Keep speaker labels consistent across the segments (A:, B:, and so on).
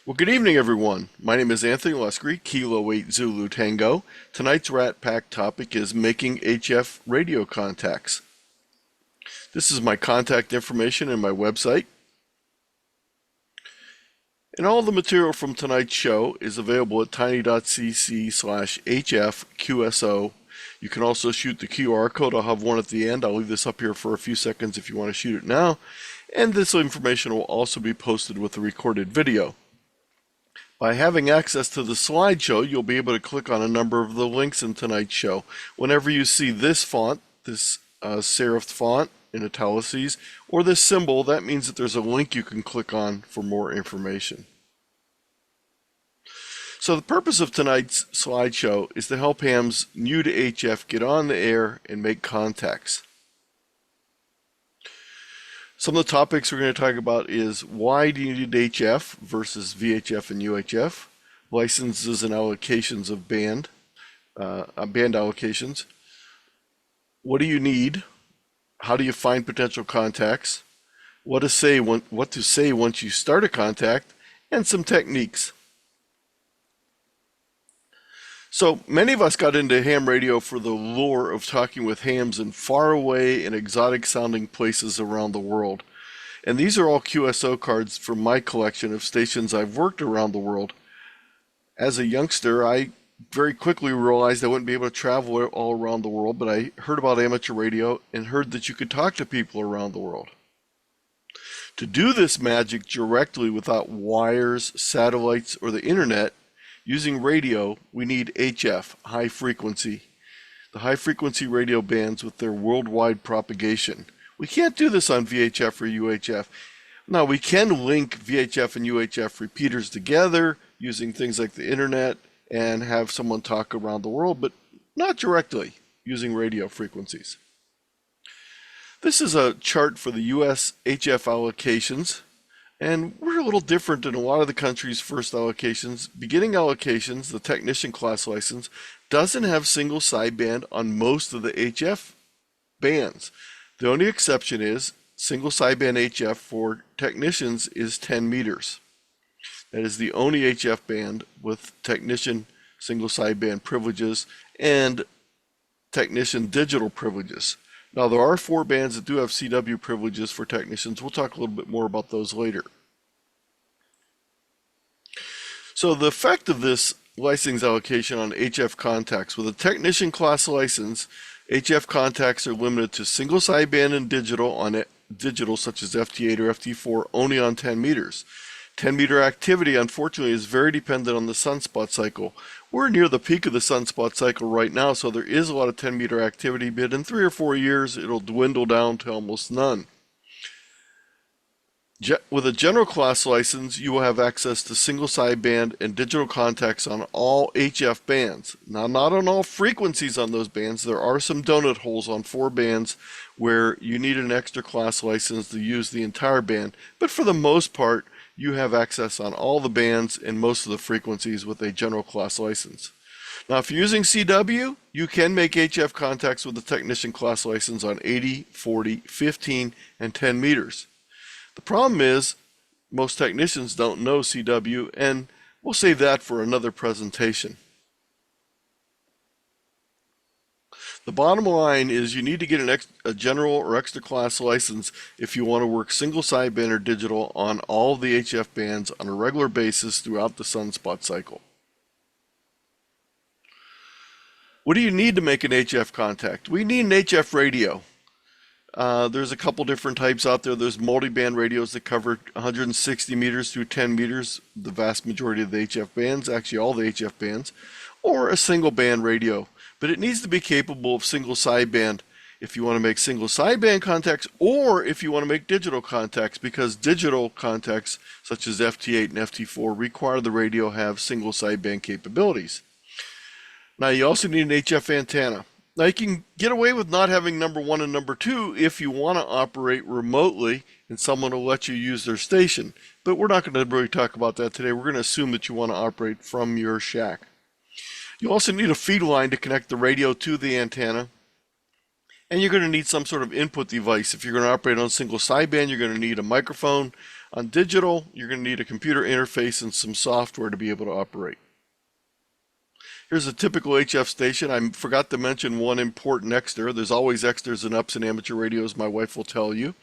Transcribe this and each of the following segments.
A: Well, good evening, everyone. My name is Anthony Luscre, Kilo 8 Zulu Tango. Tonight's RATPAC topic is making HF radio contacts. This is my contact information and my website. And all the material from tonight's show is available at tiny.cc/HFQSO. You can also shoot the QR code. I'll have one at the end. I'll leave this up here for a few seconds if you want to shoot it now. And this information will also be posted with the recorded video. By having access to the slideshow, you'll be able to click on a number of the links in tonight's show. Whenever you see this font, this serif font in italics, or this symbol, that means that there's a link you can click on for more information. So the purpose of tonight's slideshow is to help hams new to HF get on the air and make contacts. Some of the topics we're going to talk about is why do you need HF versus VHF and UHF, licenses and allocations of band allocations. What do you need? How do you find potential contacts? What to say once you start a contact, and some techniques. So many of us got into ham radio for the lure of talking with hams in faraway and exotic sounding places around the world. And these are all QSO cards from my collection of stations I've worked around the world. As a youngster, I very quickly realized I wouldn't be able to travel all around the world, but I heard about amateur radio and heard that you could talk to people around the world. To do this magic directly without wires, satellites, or the internet, using radio, we need HF, high frequency, the high frequency radio bands with their worldwide propagation. We can't do this on VHF or UHF. Now, we can link VHF and UHF repeaters together using things like the internet and have someone talk around the world, but not directly using radio frequencies. This is a chart for the US HF allocations. And we're a little different than a lot of the country's first allocations. Beginning allocations, the technician class license, doesn't have single sideband on most of the HF bands. The only exception is single sideband HF for technicians is 10 meters. That is the only HF band with technician single sideband privileges and technician digital privileges. Now, there are 4 bands that do have CW privileges for technicians. We'll talk a little bit more about those later. So the effect of this license allocation on HF contacts: with a technician class license, HF contacts are limited to single sideband and digital on digital such as FT8 or FT4 only on 10 meters. 10 meter activity, unfortunately, is very dependent on the sunspot cycle. We're near the peak of the sunspot cycle right now, so there is a lot of 10 meter activity, but in 3 or 4 years, it'll dwindle down to almost none. With a general class license, you will have access to single sideband and digital contacts on all HF bands. Now, not on all frequencies on those bands. There are some donut holes on 4 bands where you need an extra class license to use the entire band, but for the most part, you have access on all the bands and most of the frequencies with a general class license. Now, if you're using CW, you can make HF contacts with the technician class license on 80, 40, 15, and 10 meters. The problem is most technicians don't know CW, and we'll save that for another presentation. The bottom line is you need to get a general or extra class license if you want to work single sideband or digital on all the HF bands on a regular basis throughout the sunspot cycle. What do you need to make an HF contact? We need an HF radio. There's a couple different types out there. There's multi-band radios that cover 160 meters through 10 meters, the vast majority of the HF bands, actually all the HF bands, or a single band radio. But it needs to be capable of single sideband if you want to make single sideband contacts, or if you want to make digital contacts, because digital contacts such as FT8 and FT4 require the radio have single sideband capabilities. Now, you also need an HF antenna. Now, you can get away with not having number 1 and number 2 if you want to operate remotely and someone will let you use their station. But we're not going to really talk about that today. We're going to assume that you want to operate from your shack. You also need a feed line to connect the radio to the antenna. And you're going to need some sort of input device. If you're going to operate on single sideband, you're going to need a microphone. On digital, you're going to need a computer interface and some software to be able to operate. Here's a typical HF station. I forgot to mention one important extra. There's always extras and ups in amateur radios, my wife will tell you.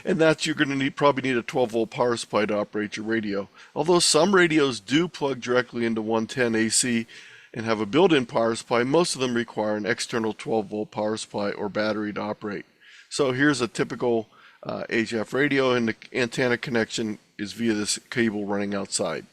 A: And that's you're going to probably need a 12-volt power supply to operate your radio. Although some radios do plug directly into 110 AC and have a built-in power supply, most of them require an external 12-volt power supply or battery to operate. So here's a typical HF radio, and the antenna connection is via this cable running outside.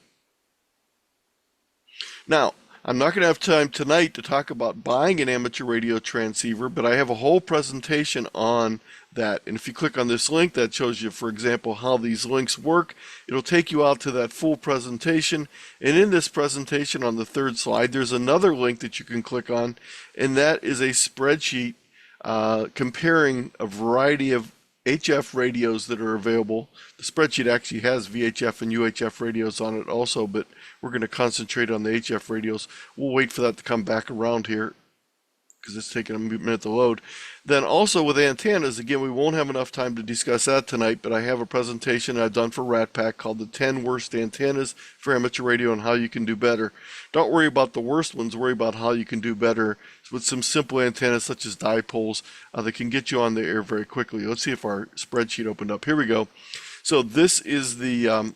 A: Now, I'm not going to have time tonight to talk about buying an amateur radio transceiver, but I have a whole presentation on that. And if you click on this link, that shows you, for example, how these links work. It'll take you out to that full presentation. And in this presentation on the third slide, there's another link that you can click on, and that is a spreadsheet comparing a variety of HF radios that are available. The spreadsheet actually has VHF and UHF radios on it also, but we're going to concentrate on the HF radios. We'll wait for that to come back around here because it's taking a minute to load. Then also with antennas, again, we won't have enough time to discuss that tonight, but I have a presentation I've done for RATPAC called the 10 worst antennas for amateur radio and how you can do better. Don't worry about the worst ones, worry about how you can do better with some simple antennas such as dipoles that can get you on the air very quickly. Let's see if our spreadsheet opened up. Here we go. So this is the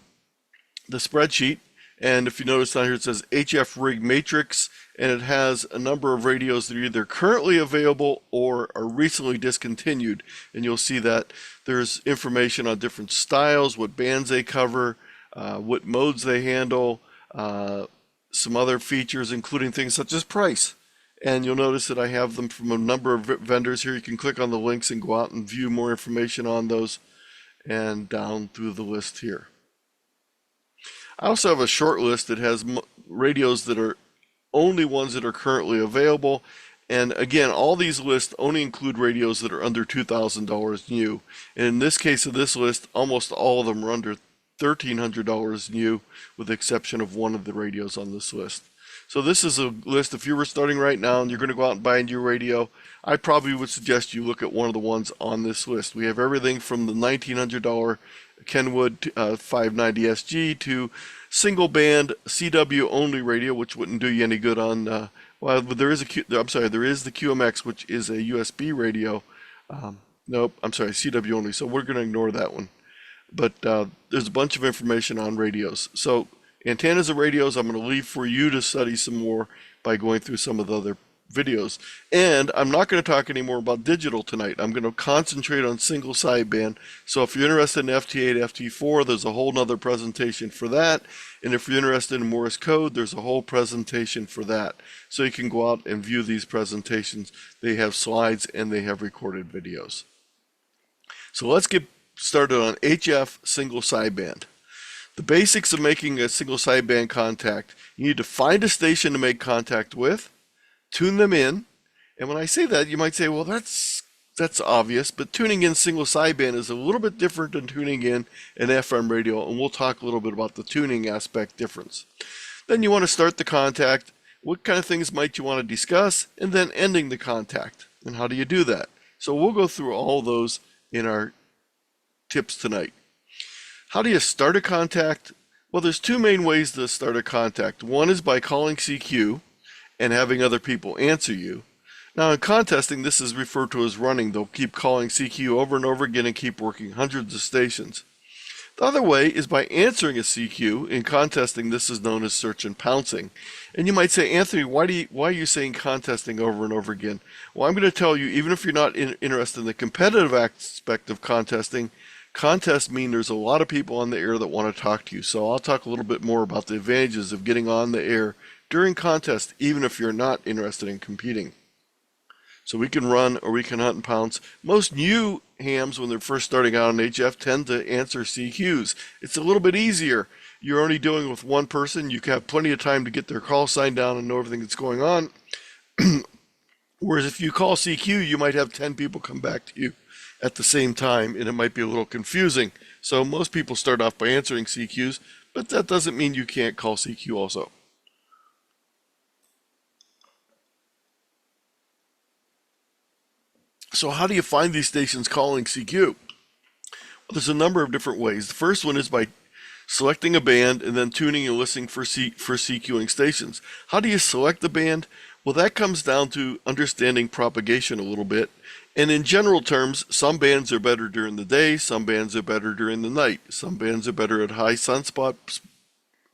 A: spreadsheet. And if you notice down here, it says HF rig matrix, and it has a number of radios that are either currently available or are recently discontinued. And you'll see that there's information on different styles, what bands they cover, what modes they handle, some other features, including things such as price. And you'll notice that I have them from a number of vendors here. You can click on the links and go out and view more information on those and down through the list here. I also have a short list that has radios that are only ones that are currently available. And again, all these lists only include radios that are under $2,000 new. And in this case of this list, almost all of them are under $1,300 new, with the exception of one of the radios on this list. So this is a list, if you were starting right now and you're going to go out and buy a new radio, I probably would suggest you look at one of the ones on this list. We have everything from the $1,900 Kenwood 590 SG to single band CW only radio, which wouldn't do you any good on, well, there is there is the QMX, which is a USB radio. Nope, I'm sorry, CW only, so we're going to ignore that one. But there's a bunch of information on radios. So antennas and radios, I'm going to leave for you to study some more by going through some of the other videos. And I'm not going to talk anymore about digital tonight. I'm going to concentrate on single sideband. So if you're interested in FT8, FT4, there's a whole nother presentation for that. And if you're interested in Morse code, there's a whole presentation for that. So you can go out and view these presentations. They have slides and they have recorded videos. So let's get started on HF single sideband. The basics of making a single sideband contact: you need to find a station to make contact with, tune them in, and when I say that, you might say, well, that's obvious, but tuning in single sideband is a little bit different than tuning in an FM radio, and we'll talk a little bit about the tuning aspect difference. Then you want to start the contact. What kind of things might you want to discuss? And then ending the contact. And how do you do that? So we'll go through all those in our tips tonight. How do you start a contact? Well, there's two main ways to start a contact. One is by calling CQ and having other people answer you. Now in contesting, this is referred to as running. They'll keep calling CQ over and over again and keep working hundreds of stations. The other way is by answering a CQ. In contesting, this is known as search and pouncing. And you might say, Anthony, why are you saying contesting over and over again? Well, I'm going to tell you, even if you're not interested in the competitive aspect of contesting, contests mean there's a lot of people on the air that want to talk to you. So I'll talk a little bit more about the advantages of getting on the air during contests, even if you're not interested in competing. So we can run or we can hunt and pounce. Most new hams, when they're first starting out on HF, tend to answer CQs. It's a little bit easier. You're only dealing with one person. You have plenty of time to get their call sign down and know everything that's going on. Whereas if you call CQ, you might have 10 people come back to you at the same time, and it might be a little confusing. So most people start off by answering CQs, but that doesn't mean you can't call CQ also. So how do you find these stations calling CQ? There's a number of different ways. The first one is by selecting a band and then tuning and listening for CQing stations. How do you select the band? Well, that comes down to understanding propagation a little bit. And in general terms, some bands are better during the day, some bands are better during the night. Some bands are better at high sunspot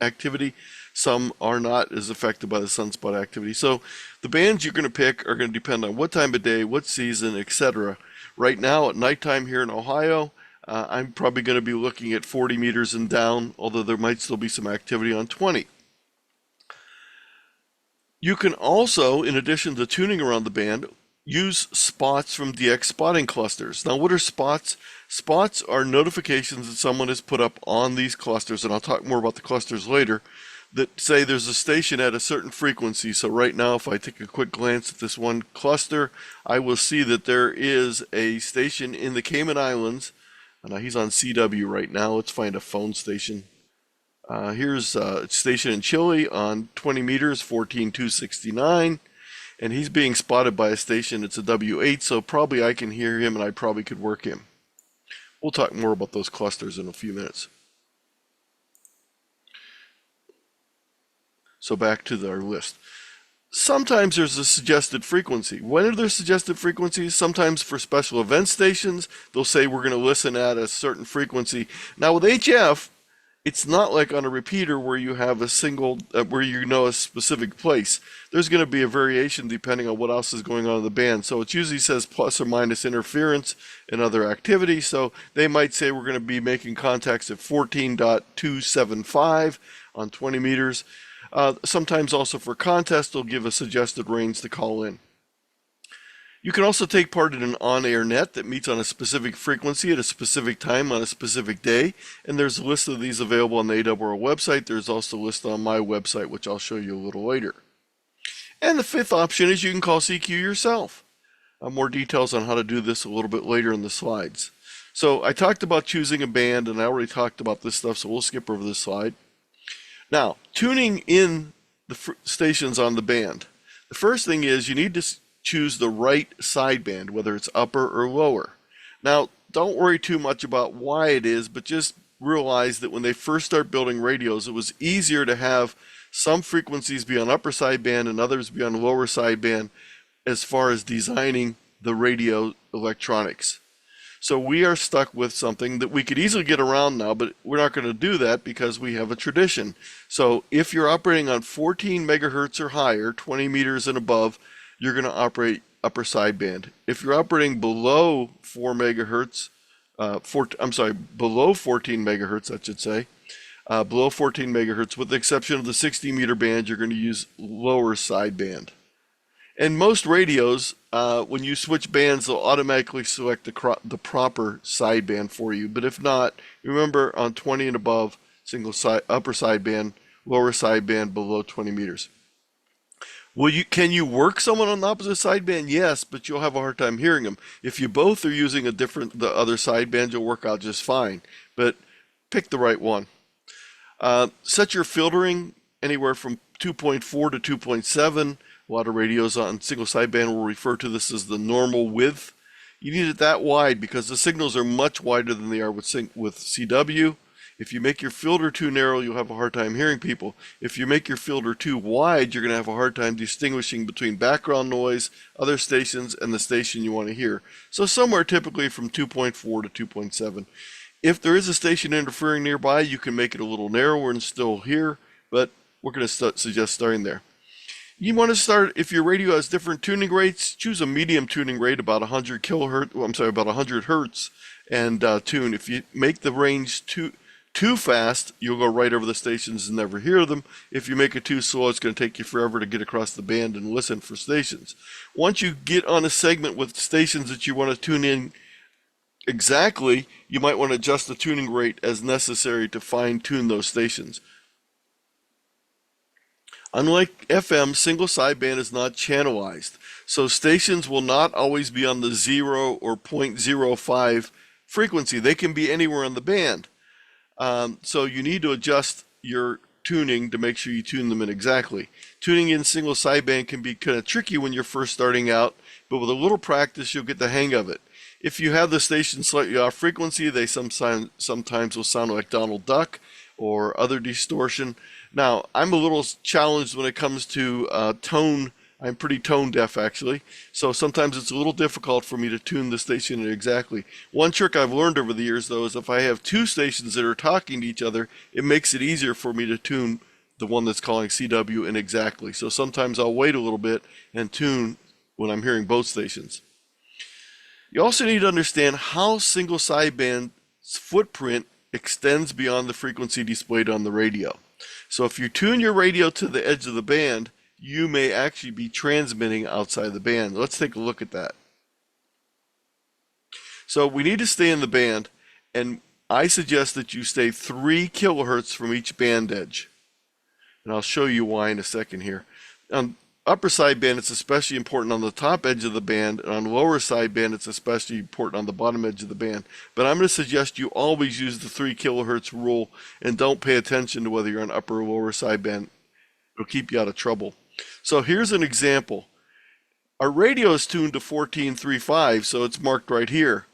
A: activity, some are not as affected by the sunspot activity. So the bands you're going to pick are going to depend on what time of day, what season, etc. Right now at nighttime here in Ohio, I'm probably going to be looking at 40 meters and down, although there might still be some activity on 20. You can also, in addition to tuning around the band, use spots from DX spotting clusters. Now, what are spots? Spots are notifications that someone has put up on these clusters, and I'll talk more about the clusters later, that say there's a station at a certain frequency. So right now, if I take a quick glance at this one cluster, I will see that there is a station in the Cayman Islands. Now he's on CW right now. Let's find a phone station. Here's a station in Chile on 20 meters, 14269. And he's being spotted by a station. It's a W8, so probably I can hear him and I probably could work him. We'll talk more about those clusters in a few minutes. So back to our list. Sometimes there's a suggested frequency. When are there suggested frequencies? Sometimes for special event stations, they'll say we're going to listen at a certain frequency. Now with HF, it's not like on a repeater where you have a single, where you know a specific place. There's going to be a variation depending on what else is going on in the band. So it usually says plus or minus interference and other activity. So they might say we're going to be making contacts at 14.275 on 20 meters. Sometimes also for contests, they'll give a suggested range to call in. You can also take part in an on-air net that meets on a specific frequency at a specific time on a specific day, and there's a list of these available on the AWR website. There's also a list on my website, which I'll show you a little later. And the fifth option is you can call CQ yourself. More details on how to do this a little bit later in the slides. So I talked about choosing a band, and I already talked about this stuff, so we'll skip over this slide. Now, tuning in the stations on the band. The first thing is you need to choose the right sideband, whether it's upper or lower. Now, don't worry too much about why it is, but just realize that when they first start building radios, it was easier to have some frequencies be on upper sideband and others be on lower sideband as far as designing the radio electronics. So we are stuck with something that we could easily get around now, but we're not going to do that because we have a tradition. So if you're operating on 14 megahertz or higher, 20 meters and above, you're going to operate upper sideband. If you're operating below 4 megahertz, below 14 megahertz, I should say, below 14 megahertz, with the exception of the 60 meter band, you're going to use lower sideband. And most radios, when you switch bands, they'll automatically select the proper sideband for you. But if not, remember on 20 and above, upper sideband, lower sideband below 20 meters. Well, can you work someone on the opposite sideband? Yes, but you'll have a hard time hearing them. If you both are using the other sideband, you'll work out just fine. But pick the right one. Set your filtering anywhere from 2.4 to 2.7. A lot of radios on single sideband will refer to this as the normal width. You need it that wide because the signals are much wider than they are with CW. If you make your filter too narrow, you'll have a hard time hearing people. If you make your filter too wide, you're going to have a hard time distinguishing between background noise, other stations, and the station you want to hear. So somewhere typically from 2.4 to 2.7. If there is a station interfering nearby, you can make it a little narrower and still hear, but we're going to suggest starting there. You want to start, if your radio has different tuning rates, choose a medium tuning rate, about 100 hertz, and tune. If you make the range too fast, you'll go right over the stations and never hear them. If you make it too slow, it's going to take you forever to get across the band and listen for stations. Once you get on a segment with stations that you want to tune in exactly, you might want to adjust the tuning rate as necessary to fine-tune those stations. Unlike FM, single sideband is not channelized, so stations will not always be on the 0 or 0.05 frequency. They can be anywhere on the band. So you need to adjust your tuning to make sure you tune them in exactly. Tuning in single sideband can be kind of tricky when you're first starting out but with a little practice, you'll get the hang of it. If you have the station slightly off frequency, they sometimes will sound like Donald Duck or other distortion. Now, I'm a little challenged when it comes to tone. I'm pretty tone deaf, actually, so sometimes it's a little difficult for me to tune the station exactly. One trick I've learned over the years, though, is if I have two stations that are talking to each other, it makes it easier for me to tune the one that's calling CW in exactly. So sometimes I'll wait a little bit and tune when I'm hearing both stations. You also need to understand how single sideband's footprint extends beyond the frequency displayed on the radio. So if you tune your radio to the edge of the band, you may actually be transmitting outside the band. Let's take a look at that. So we need to stay in the band, and I suggest that you stay 3 kilohertz from each band edge. And I'll show you why in a second here. On upper sideband, it's especially important on the top edge of the band, and on the lower sideband, it's especially important on the bottom edge of the band. But I'm going to suggest you always use the 3 kilohertz rule and don't pay attention to whether you're on upper or lower sideband. It'll keep you out of trouble. So here's an example. Our radio is tuned to 14.35, so it's marked right here.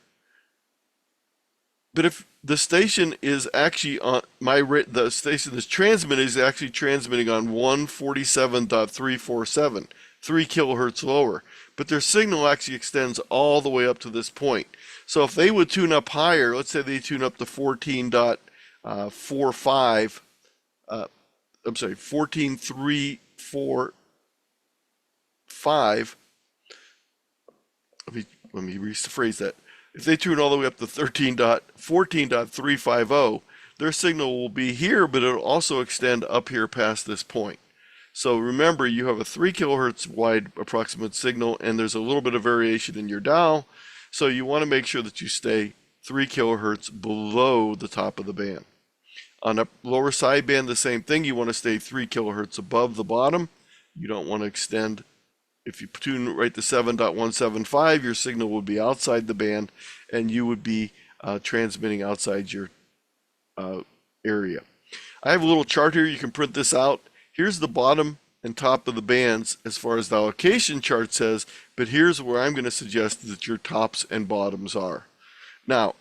A: But if the station is actually on the station that's transmitting is actually transmitting on 147.347, 3 kilohertz lower. But their signal actually extends all the way up to this point. So if they would tune up higher, let's say they tune up to 14.45, 14.345. Let me rephrase that. If they tune all the way up to 14.350, their signal will be here, but it'll also extend up here past this point. So remember, you have a 3 kilohertz wide approximate signal, and there's a little bit of variation in your dial. So you want to make sure that you stay 3 kilohertz below the top of the band. On a lower sideband, the same thing. You want to stay 3 kilohertz above the bottom. You don't want to extend. If you tune right to 7.175, your signal would be outside the band, and you would be transmitting outside your area. I have a little chart here. You can print this out. Here's the bottom and top of the bands as far as the allocation chart says, but here's where I'm going to suggest that your tops and bottoms are. Now,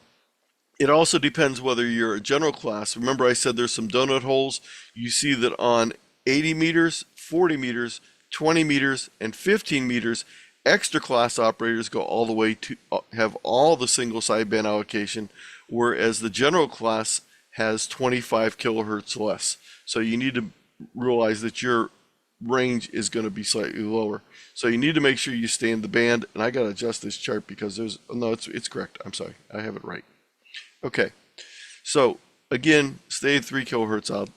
A: it also depends whether you're a general class. Remember I said there's some donut holes. You see that on 80 meters, 40 meters, 20 meters, and 15 meters, extra class operators go all the way to have all the single sideband allocation, whereas the general class has 25 kilohertz less. So you need to realize that your range is going to be slightly lower. So you need to make sure you stay in the band, and I got to adjust this chart because it's correct. I'm sorry, I have it right. Okay, so again, stay at 3 kilohertz out.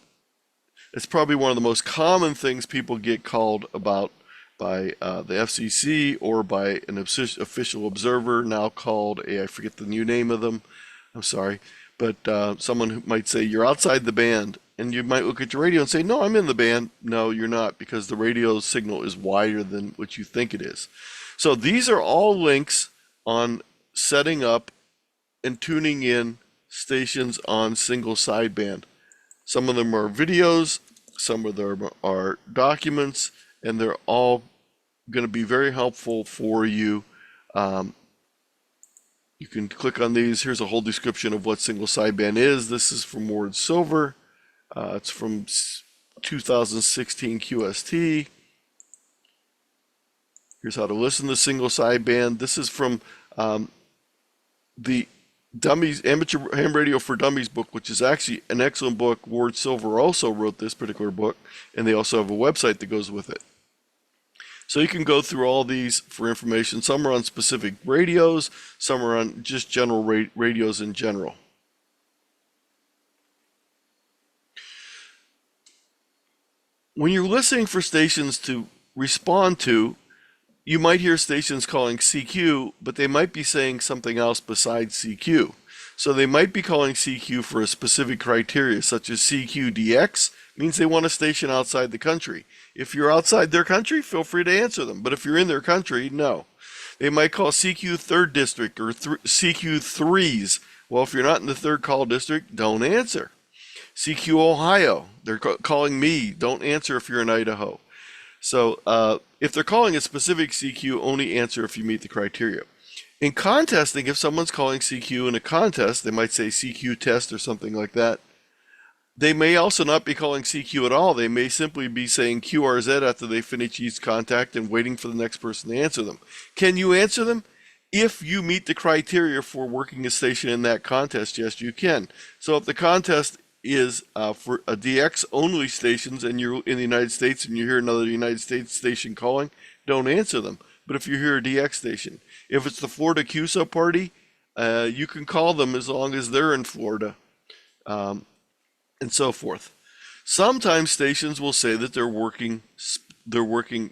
A: It's probably one of the most common things people get called about by the FCC or by an official observer, now called I forget the new name of them. I'm sorry, but someone who might say you're outside the band, and you might look at your radio and say, no, I'm in the band. No, you're not, because the radio signal is wider than what you think it is. So these are all links on setting up and tuning in stations on single sideband. Some of them are videos, some of them are documents, and they're all going to be very helpful for you. You can click on these. Here's a whole description of what single sideband is. This is from Ward Silver. It's from 2016 QST. Here's how to listen to single sideband. This is from the Amateur Ham Radio for Dummies book, which is actually an excellent book. Ward Silver also wrote this particular book, and they also have a website that goes with it. So you can go through all these for information. Some are on specific radios, some are on just general radios in general. When you're listening for stations to respond to, you might hear stations calling CQ, but they might be saying something else besides CQ. So they might be calling CQ for a specific criteria, such as CQDX, means they want a station outside the country. If you're outside their country, feel free to answer them. But if you're in their country, no. They might call CQ 3rd District or CQ 3s. Well, if you're not in the 3rd call district, don't answer. CQ Ohio, they're calling me. Don't answer if you're in Idaho. So If they're calling a specific CQ, only answer if you meet the criteria. In contesting, if someone's calling CQ in a contest, they might say CQ test or something like that. They may also not be calling CQ at all. They may simply be saying QRZ after they finish each contact and waiting for the next person to answer them. Can you answer them? If you meet the criteria for working a station in that contest, yes, you can. So if the contest is for a DX only stations and you're in the United States and you hear another United States station calling, don't answer them. But if you hear a DX station, if it's the Florida QSO party, you can call them as long as they're in Florida. And so forth. Sometimes stations will say that they're working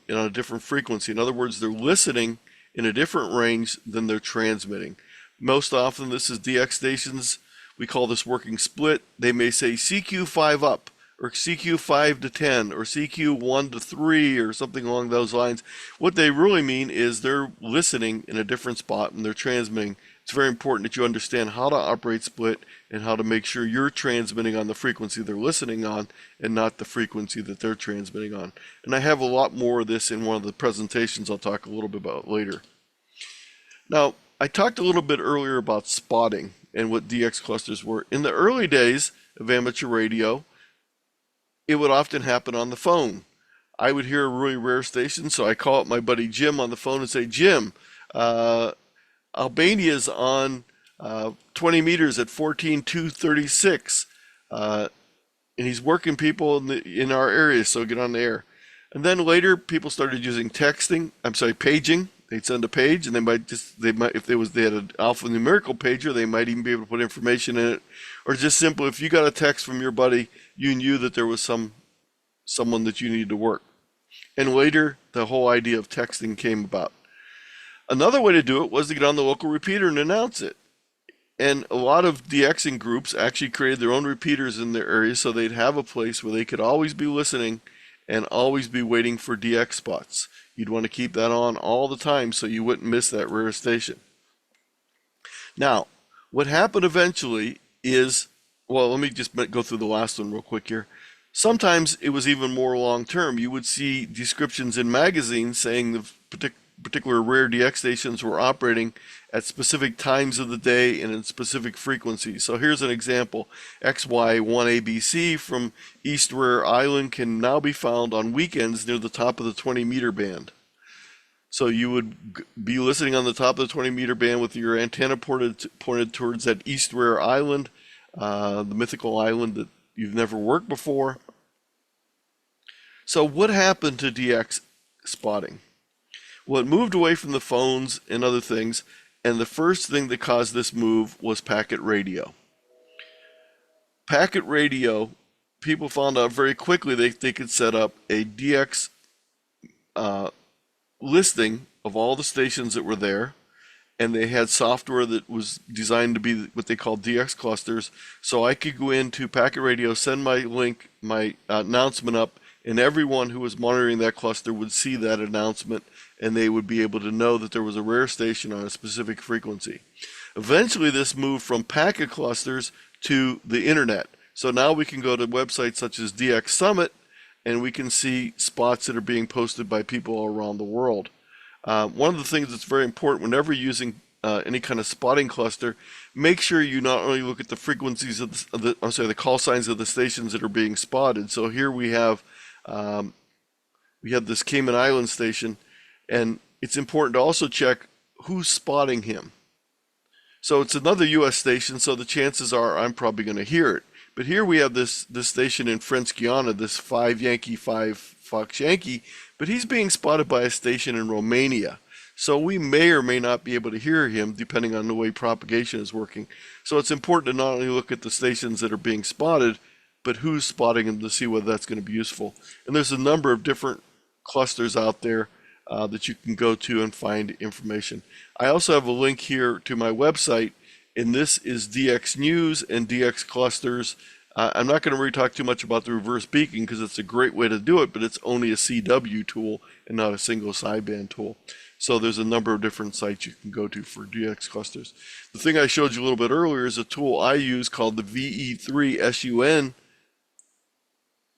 A: in a different frequency. In other words, they're listening in a different range than they're transmitting. Most often this is DX stations. We call this working split. They may say CQ5 up, or CQ5 to 10, or CQ1 to 3, or something along those lines. What they really mean is they're listening in a different spot and they're transmitting. It's very important that you understand how to operate split and how to make sure you're transmitting on the frequency they're listening on and not the frequency that they're transmitting on. And I have a lot more of this in one of the presentations I'll talk a little bit about later. Now, I talked a little bit earlier about spotting and what DX clusters were. In the early days of amateur radio, it would often happen on the phone. I would hear a really rare station, so I call up my buddy Jim on the phone and say, Jim, Albania's on 20 meters at 14,236, and he's working people in our area, so get on the air. And then later, people started using paging. They'd send a page, and they might if they had an alphanumerical pager, they might even be able to put information in it, or just simply if you got a text from your buddy, you knew that there was someone that you needed to work. And later, the whole idea of texting came about. Another way to do it was to get on the local repeater and announce it. And a lot of DXing groups actually created their own repeaters in their area so they'd have a place where they could always be listening and always be waiting for DX spots. You'd want to keep that on all the time so you wouldn't miss that rare station. Now, what happened eventually is, well, let me just go through the last one real quick here. Sometimes it was even more long-term. You would see descriptions in magazines saying the particular rare DX stations were operating at specific times of the day and in specific frequencies. So here's an example. XY1ABC from East Rare Island can now be found on weekends near the top of the 20-meter band. So you would be listening on the top of the 20-meter band with your antenna pointed towards that East Rare Island, the mythical island that you've never worked before. So what happened to DX spotting? Well, it moved away from the phones and other things, and the first thing that caused this move was packet radio. Packet radio, people found out very quickly they could set up a DX listing of all the stations that were there, and they had software that was designed to be what they call DX clusters. So I could go into packet radio, send my link, my announcement up, and everyone who was monitoring that cluster would see that announcement, and they would be able to know that there was a rare station on a specific frequency. Eventually, this moved from packet clusters to the internet. So now we can go to websites such as DX Summit, and we can see spots that are being posted by people all around the world. One of the things that's very important whenever using any kind of spotting cluster, make sure you not only look at the frequencies of the call signs of the stations that are being spotted. So here we have this Cayman Island station, and it's important to also check who's spotting him. So it's another U.S. station, so the chances are I'm probably going to hear it. But here we have this station in French Guiana, this 5 Yankee 5 Fox Yankee, but he's being spotted by a station in Romania. So we may or may not be able to hear him depending on the way propagation is working. So it's important to not only look at the stations that are being spotted, but who's spotting them to see whether that's going to be useful. And there's a number of different clusters out there that you can go to and find information. I also have a link here to my website, and this is DX News and DX Clusters. I'm not going to really talk too much about the reverse beacon because it's a great way to do it, but it's only a CW tool and not a single sideband tool. So there's a number of different sites you can go to for DX clusters. The thing I showed you a little bit earlier is a tool I use called the VE3 SUN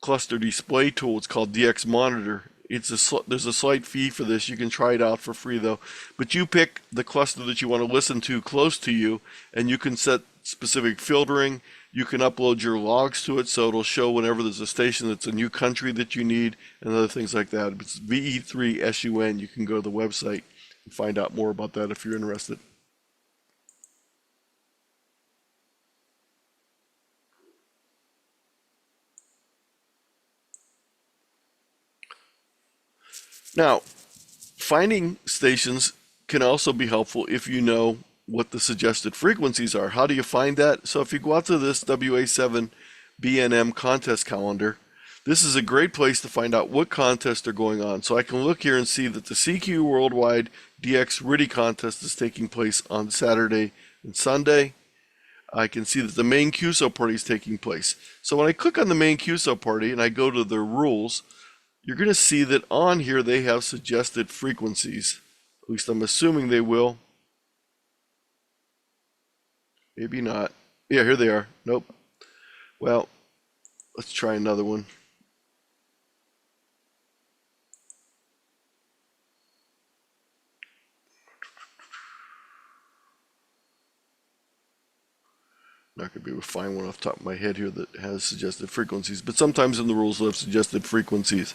A: cluster display tool. It's called DX Monitor. There's a slight fee for this. You can try it out for free though. But you pick the cluster that you want to listen to close to you, and you can set specific filtering. You can upload your logs to it, so it'll show whenever there's a station that's a new country that you need, and other things like that. It's VE3SUN. You can go to the website and find out more about that if you're interested. Now, finding stations can also be helpful if you know what the suggested frequencies are. How do you find that? So if you go out to this WA7 BNM contest calendar, this is a great place to find out what contests are going on. So I can look here and see that the CQ Worldwide DX RTTY contest is taking place on Saturday and Sunday. I can see that the main QSO party is taking place. So when I click on the main QSO party and I go to their rules, you're going to see that on here they have suggested frequencies. At least I'm assuming they will. Maybe not. Yeah, here they are. Nope. Well, let's try another one. Not going to be able to find one off the top of my head here that has suggested frequencies, but sometimes in the rules they'll have suggested frequencies.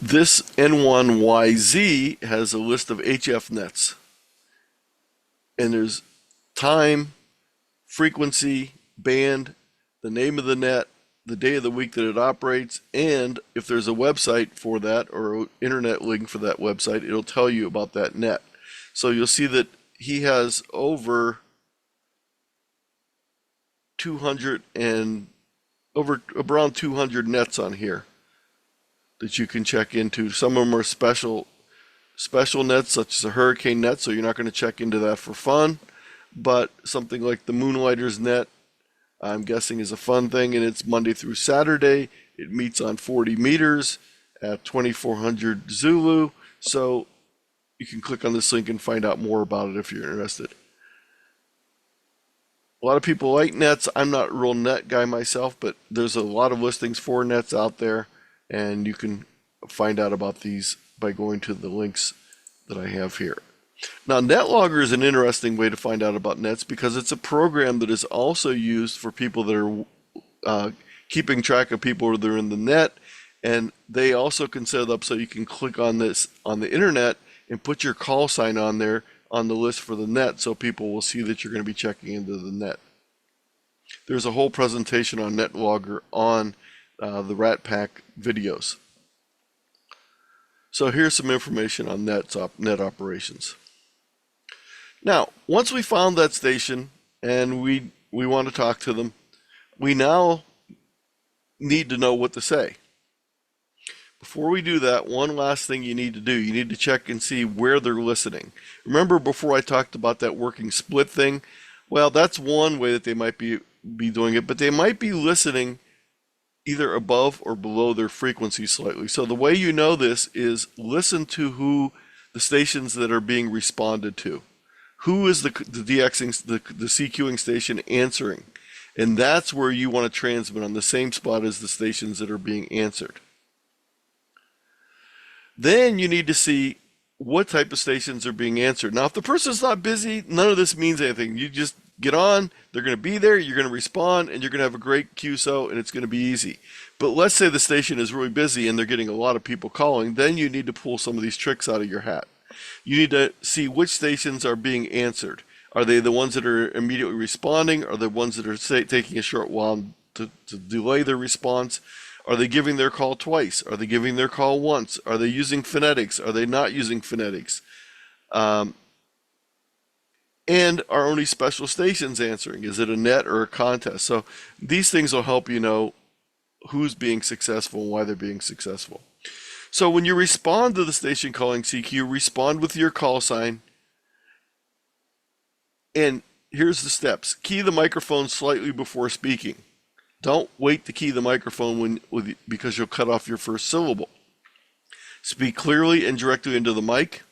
A: This N1YZ has a list of HF nets. And there's time, frequency, band, the name of the net, the day of the week that it operates, and if there's a website for that or an internet link for that website, it'll tell you about that net. So you'll see that he has over 200 and around 200 nets on here that you can check into. Some of them are special nets, such as a hurricane net, so you're not going to check into that for fun. But something like the Moonlighters net, I'm guessing is a fun thing, and it's Monday through Saturday. It meets on 40 meters at 2400 Zulu. So you can click on this link and find out more about it if you're interested. A lot of people like nets. I'm not a real net guy myself, but there's a lot of listings for nets out there, and you can find out about these by going to the links that I have here. Now, NetLogger is an interesting way to find out about nets because it's a program that is also used for people that are keeping track of people that are in the net, and they also can set it up so you can click on this on the internet and put your call sign on there on the list for the net, so people will see that you're going to be checking into the net. There's a whole presentation on NetLogger on the RATPAC videos. So here's some information on net operations. Now, once we found that station and we want to talk to them, we now need to know what to say. Before we do that, one last thing you need to do, you need to check and see where they're listening. Remember before I talked about that working split thing? Well, that's one way that they might be doing it, but they might be listening either above or below their frequency slightly. So the way you know this is listen to who the stations that are being responded to. Who is the DXing, the CQing station answering? And that's where you want to transmit on the same spot as the stations that are being answered. Then you need to see what type of stations are being answered. Now, if the person's not busy, none of this means anything. You just get on, they're going to be there, you're going to respond, and you're going to have a great QSO, and it's going to be easy. But let's say the station is really busy and they're getting a lot of people calling, then you need to pull some of these tricks out of your hat. You need to see which stations are being answered. Are they the ones that are immediately responding? Are they the ones that are taking a short while to delay their response? Are they giving their call twice? Are they giving their call once? Are they using phonetics? Are they not using phonetics? And are only special stations answering? Is it a net or a contest? So these things will help you know who's being successful and why they're being successful. So when you respond to the station calling CQ, respond with your call sign. And here's the steps. Key the microphone slightly before speaking. Don't wait to key the microphone because you'll cut off your first syllable. Speak clearly and directly into the mic.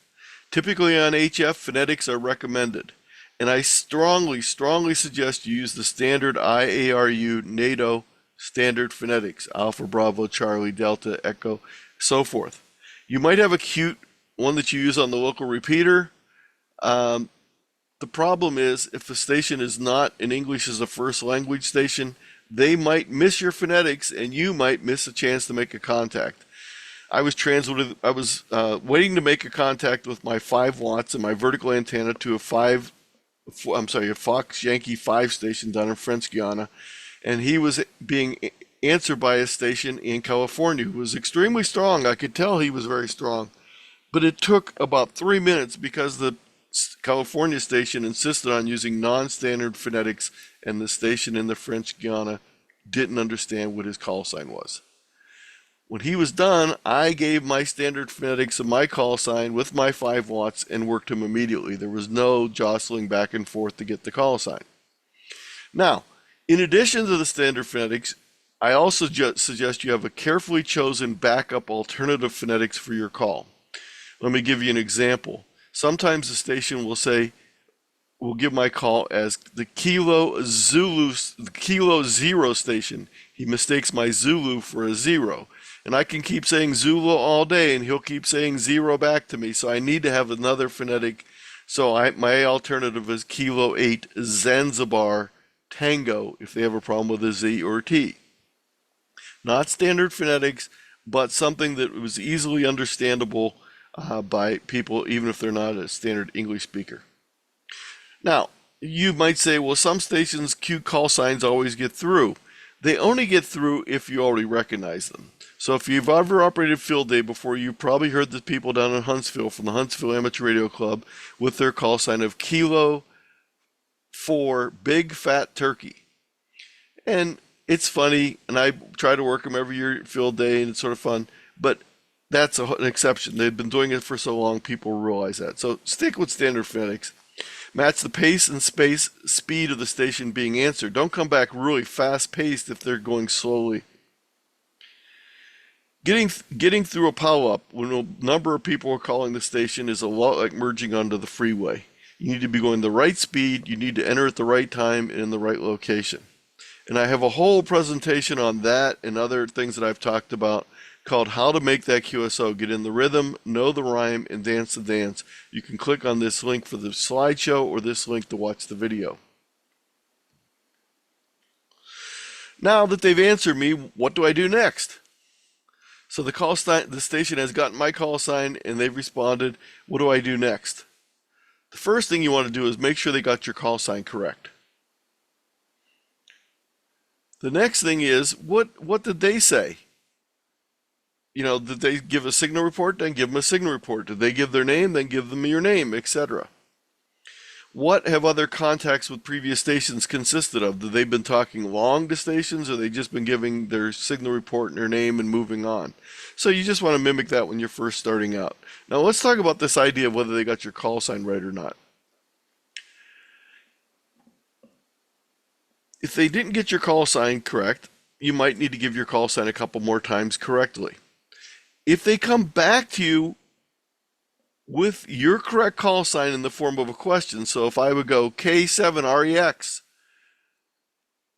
A: Typically on HF, phonetics are recommended. And I strongly suggest you use the standard IARU NATO standard phonetics, Alpha, Bravo, Charlie, Delta, Echo, so forth. You might have a cute one that you use on the local repeater. The problem is if the station is not an English as a first language station, they might miss your phonetics and you might miss a chance to make a contact. I was waiting to make a contact with my 5 watts and my vertical antenna to a Fox Yankee 5 station down in French Guiana, and he was being answered by a station in California who was extremely strong. I could tell he was very strong, but it took about 3 minutes because the California station insisted on using non-standard phonetics, and the station in the French Guiana didn't understand what his call sign was. When he was done, I gave my standard phonetics of my call sign with my 5 watts and worked him immediately. There was no jostling back and forth to get the call sign. Now, in addition to the standard phonetics, I also suggest you have a carefully chosen backup alternative phonetics for your call. Let me give you an example. Sometimes the station will give my call as the Kilo Zero station. He mistakes my Zulu for a 0. And I can keep saying Zulu all day and he'll keep saying 0 back to me. So I need to have another phonetic. So my alternative is Kilo 8 Zanzibar Tango if they have a problem with a Z or a T. Not standard phonetics, but something that was easily understandable by people, even if they're not a standard English speaker. Now, you might say, well, some stations' cue call signs always get through. They only get through if you already recognize them. So if you've ever operated field day before, you've probably heard the people down in Huntsville from the Huntsville Amateur Radio Club with their call sign of Kilo 4 Big Fat Turkey. And it's funny, and I try to work them every year at field day, and it's sort of fun, but that's an exception. They've been doing it for so long, people realize that. So stick with standard phonetics. Match the pace and speed of the station being answered. Don't come back really fast-paced if they're going slowly. Getting through a pow-up when a number of people are calling the station is a lot like merging onto the freeway. You need to be going the right speed, you need to enter at the right time and in the right location. And I have a whole presentation on that and other things that I've talked about called How to Make That QSO. Get in the rhythm, know the rhyme, and dance the dance. You can click on this link for the slideshow or this link to watch the video. Now that they've answered me, what do I do next? So the station has gotten my call sign and they've responded. What do I do next? The first thing you want to do is make sure they got your call sign correct. The next thing is, what did they say? Did they give a signal report? Then give them a signal report. Did they give their name? Then give them your name, etc. What have other contacts with previous stations consisted of? Have they been talking long to stations, or they just been giving their signal report and their name and moving on? So you just want to mimic that when you're first starting out. Now let's talk about this idea of whether they got your call sign right or not. If they didn't get your call sign correct, you might need to give your call sign a couple more times correctly. If they come back to you with your correct call sign in the form of a question, so if I would go K7REX,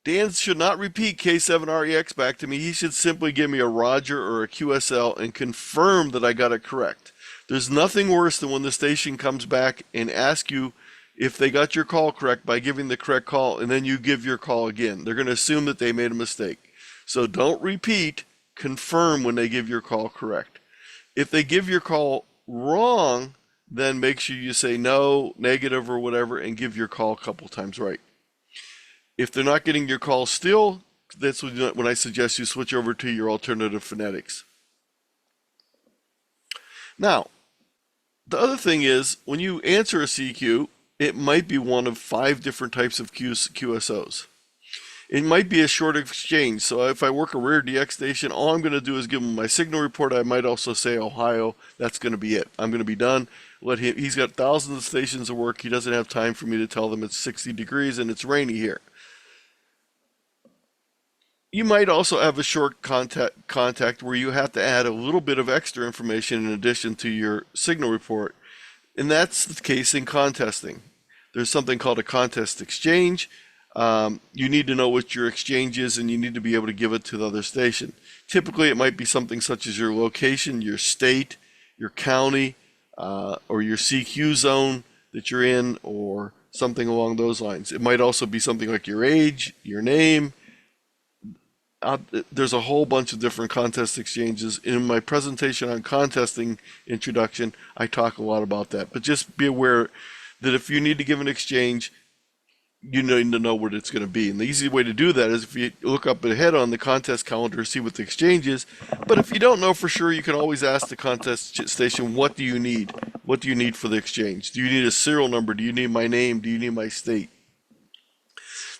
A: Dan should not repeat K7REX back to me. He should simply give me a Roger or a QSL and confirm that I got it correct. There's nothing worse than when the station comes back and asks you if they got your call correct by giving the correct call, and then you give your call again. They're going to assume that they made a mistake. So don't repeat. Confirm when they give your call correct. If they give your call wrong, then make sure you say no, negative, or whatever, and give your call a couple times right. If they're not getting your call still, that's when I suggest you switch over to your alternative phonetics. Now, the other thing is, when you answer a CQ, it might be one of 5 different types of QSOs. It might be a short exchange. So if I work a rare DX station, all I'm going to do is give him my signal report. I might also say Ohio. That's going to be it. I'm going to be done. He's got thousands of stations of work. He doesn't have time for me to tell them it's 60 degrees and it's rainy here. You might also have a short contact where you have to add a little bit of extra information in addition to your signal report. And that's the case in contesting. There's something called a contest exchange. You need to know what your exchange is, and you need to be able to give it to the other station. Typically, it might be something such as your location, your state, your county, or your CQ zone that you're in, or something along those lines. It might also be something like your age, your name. There's a whole bunch of different contest exchanges. In my presentation on contesting introduction, I talk a lot about that. But just be aware that if you need to give an exchange, you need to know what it's going to be. And the easy way to do that is if you look up ahead on the contest calendar, see what the exchange is. But if you don't know for sure, you can always ask the contest station, what do you need? What do you need for the exchange? Do you need a serial number? Do you need my name? Do you need my state?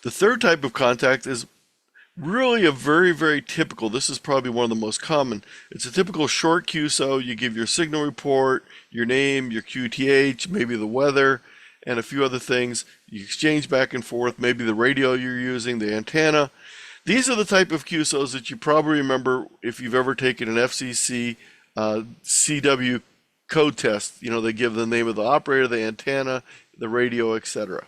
A: The third type of contact is really a very, very typical. This is probably one of the most common. It's a typical short QSO. You give your signal report, your name, your QTH, maybe the weather, and a few other things. You exchange back and forth, maybe the radio you're using, the antenna. These are the type of QSOs that you probably remember if you've ever taken an FCC CW code test. You know, they give the name of the operator, the antenna, the radio, etc.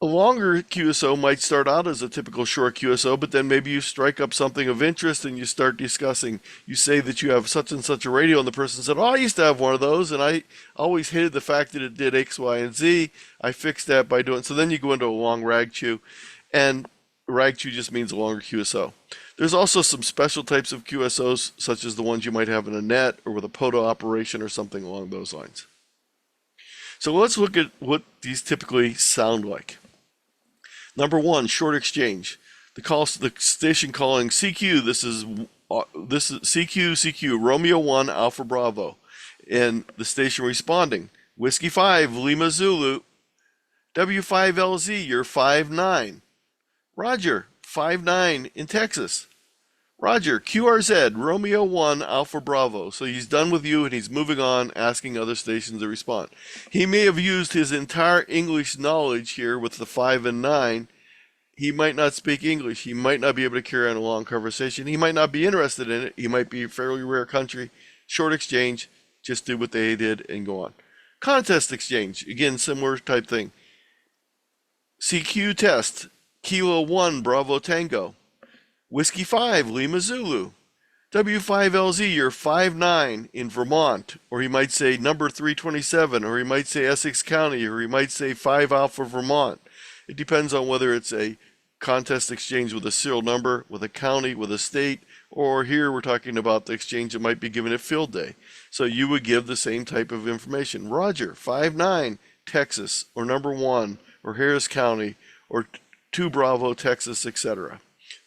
A: A longer QSO might start out as a typical short QSO, but then maybe you strike up something of interest and you start discussing. You say that you have such and such a radio, and the person said, oh, I used to have one of those, and I always hated the fact that it did X, Y, and Z. I fixed that by doing. So then you go into a long rag chew, and rag chew just means a longer QSO. There's also some special types of QSOs, such as the ones you might have in a net or with a POTO operation or something along those lines. So let's look at what these typically sound like. Number one, short exchange. The station calling CQ. This is CQ Romeo 1 Alpha Bravo, and the station responding Whiskey 5 Lima Zulu W5LZ. You're 59. Roger 59 in Texas. Roger QRZ Romeo 1 Alpha Bravo. So he's done with you and he's moving on, asking other stations to respond. He may have used his entire English knowledge here with the 5 and 9. He might not speak English. He might not be able to carry on a long conversation. He might not be interested in it. He might be a fairly rare country. Short exchange, just do what they did and go on. Contest exchange, again, similar type thing. CQ test, Kilo 1 Bravo Tango. Whiskey 5 Lima Zulu. W5LZ, you're 59 in Vermont. Or he might say number 327, or he might say Essex County, or he might say 5 Alpha Vermont. It depends on whether it's a contest exchange with a serial number, with a county, with a state, or here we're talking about the exchange that might be given at field day. So you would give the same type of information. Roger, 59, Texas, or number 1, or Harris County, or 2 Bravo, Texas, etc.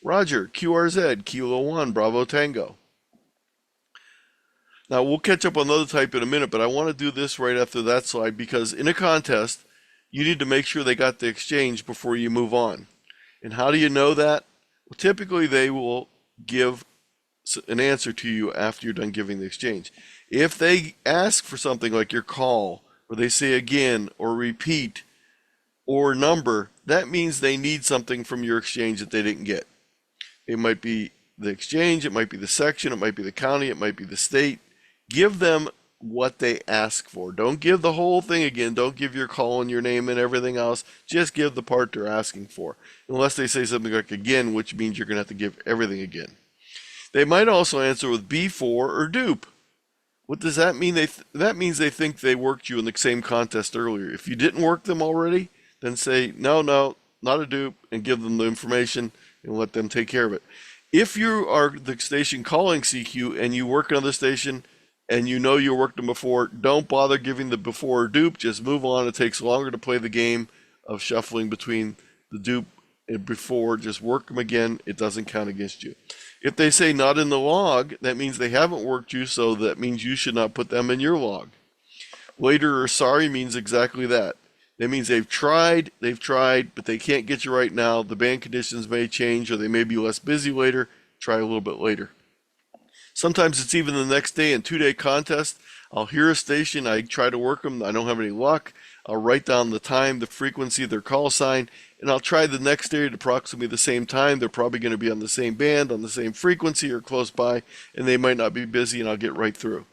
A: Roger, QRZ, Kilo 1, Bravo Tango. Now we'll catch up on another type in a minute, but I want to do this right after that slide because in a contest, you need to make sure they got the exchange before you move on. And how do you know that? Well, typically they will give an answer to you after you're done giving the exchange. If they ask for something like your call, or they say again, or repeat, or number, that means they need something from your exchange that they didn't get. It might be the exchange, it might be the section, it might be the county, it might be the state. Give them what they ask for. Don't give the whole thing again. Don't give your call and your name and everything else. Just give the part they're asking for. Unless they say something like again, which means you're going to have to give everything again. They might also answer with B4 or dupe. What does that mean? That means they think they worked you in the same contest earlier. If you didn't work them already, then say, no, not a dupe, and give them the information and let them take care of it. If you are the station calling CQ and you work on the station, and you know you worked them before, don't bother giving the before or dupe. Just move on. It takes longer to play the game of shuffling between the dupe and before. Just work them again. It doesn't count against you. If they say not in the log, that means they haven't worked you, so that means you should not put them in your log. Later or sorry means exactly that. That means they've tried, but they can't get you right now. The band conditions may change, or they may be less busy later. Try a little bit later. Sometimes it's even the next day in 2-day contest. I'll hear a station, I try to work them, I don't have any luck. I'll write down the time, the frequency, their call sign, and I'll try the next day at approximately the same time. They're probably going to be on the same band, on the same frequency, or close by, and they might not be busy, and I'll get right through.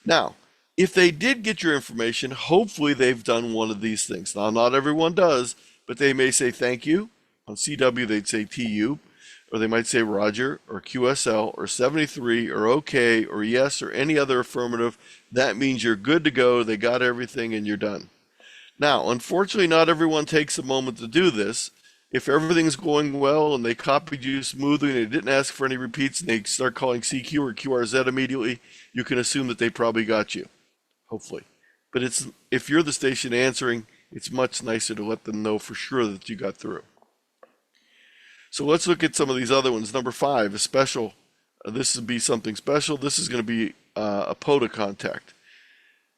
A: Now, if they did get your information, hopefully they've done one of these things. Now, not everyone does, but they may say thank you. On CW, they'd say TU, or they might say Roger, or QSL, or 73, or OK, or yes, or any other affirmative. That means you're good to go, they got everything, and you're done. Now, unfortunately, not everyone takes a moment to do this. If everything's going well and they copied you smoothly and they didn't ask for any repeats and they start calling CQ or QRZ immediately, you can assume that they probably got you, hopefully. But if you're the station answering, it's much nicer to let them know for sure that you got through. So let's look at some of these other ones. Number 5, a special. This would be something special. This is going to be a POTA contact.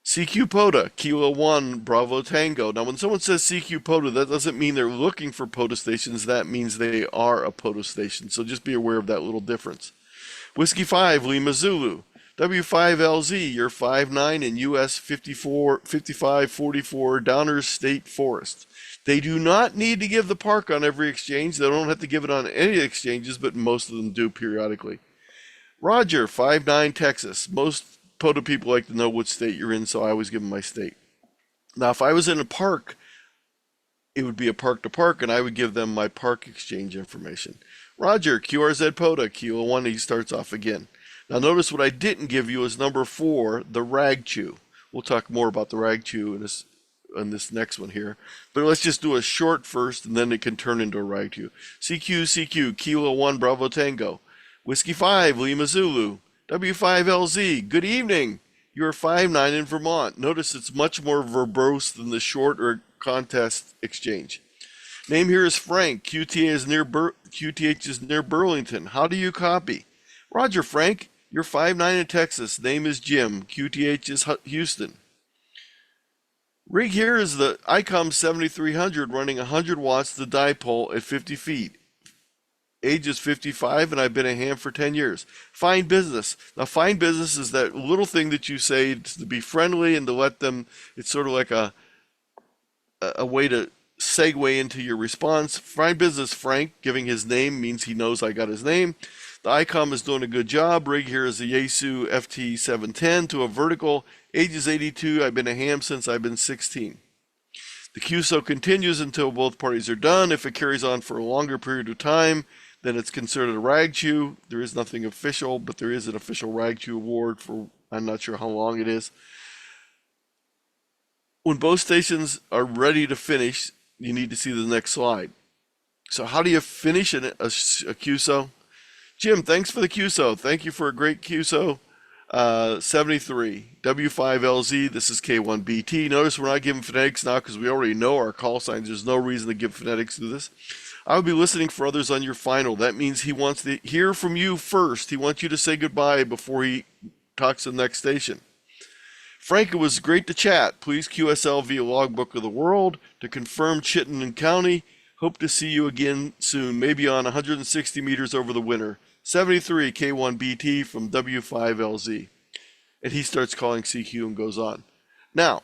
A: CQ POTA, Kilo 1, Bravo Tango. Now, when someone says CQ POTA, that doesn't mean they're looking for POTA stations. That means they are a POTA station. So just be aware of that little difference. Whiskey 5, Lima Zulu. W5LZ, you're 5'9" in US 5544 Downers State Forest. They do not need to give the park on every exchange. They don't have to give it on any exchanges, but most of them do periodically. Roger, 5'9", Texas. Most POTA people like to know what state you're in, so I always give them my state. Now, if I was in a park, it would be a park to park, and I would give them my park exchange information. Roger, QRZ POTA, Kilo 1, he starts off again. Now, notice what I didn't give you is number 4, the rag chew. We'll talk more about the rag chew in this next one here. But let's just do a short first, and then it can turn into a rag chew. CQ, Kilo 1, Bravo Tango. Whiskey 5, Lima Zulu. W5LZ, good evening. You're 5'9" in Vermont. Notice it's much more verbose than the short or contest exchange. Name here is Frank. QTH is near Burlington. How do you copy? Roger, Frank. You're 5'9" in Texas. Name is Jim. QTH is Houston. Rig here is the ICOM 7300 running 100 watts the dipole at 50 feet. Age is 55, and I've been a ham for 10 years. Fine business. Now, fine business is that little thing that you say to be friendly and to let them, it's sort of like a way to segue into your response. Fine business, Frank, giving his name means he knows I got his name. The ICOM is doing a good job. Rig here is the Yaesu FT710 to a vertical. Age is 82. I've been a ham since I've been 16. The QSO continues until both parties are done. If it carries on for a longer period of time, then it's considered a rag chew. There is nothing official, but there is an official rag chew award for, I'm not sure how long it is. When both stations are ready to finish, you need to see the next slide. So how do you finish a QSO? Jim, thanks for the QSO. Thank you for a great QSO. 73, W5LZ, this is K1BT. Notice we're not giving phonetics now because we already know our call signs. There's no reason to give phonetics to this. I will be listening for others on your final. That means he wants to hear from you first. He wants you to say goodbye before he talks to the next station. Frank, it was great to chat. Please QSL via Logbook of the World to confirm Chittenden County. Hope to see you again soon, maybe on 160 meters over the winter. 73 K1BT from W5LZ. And he starts calling CQ and goes on. Now,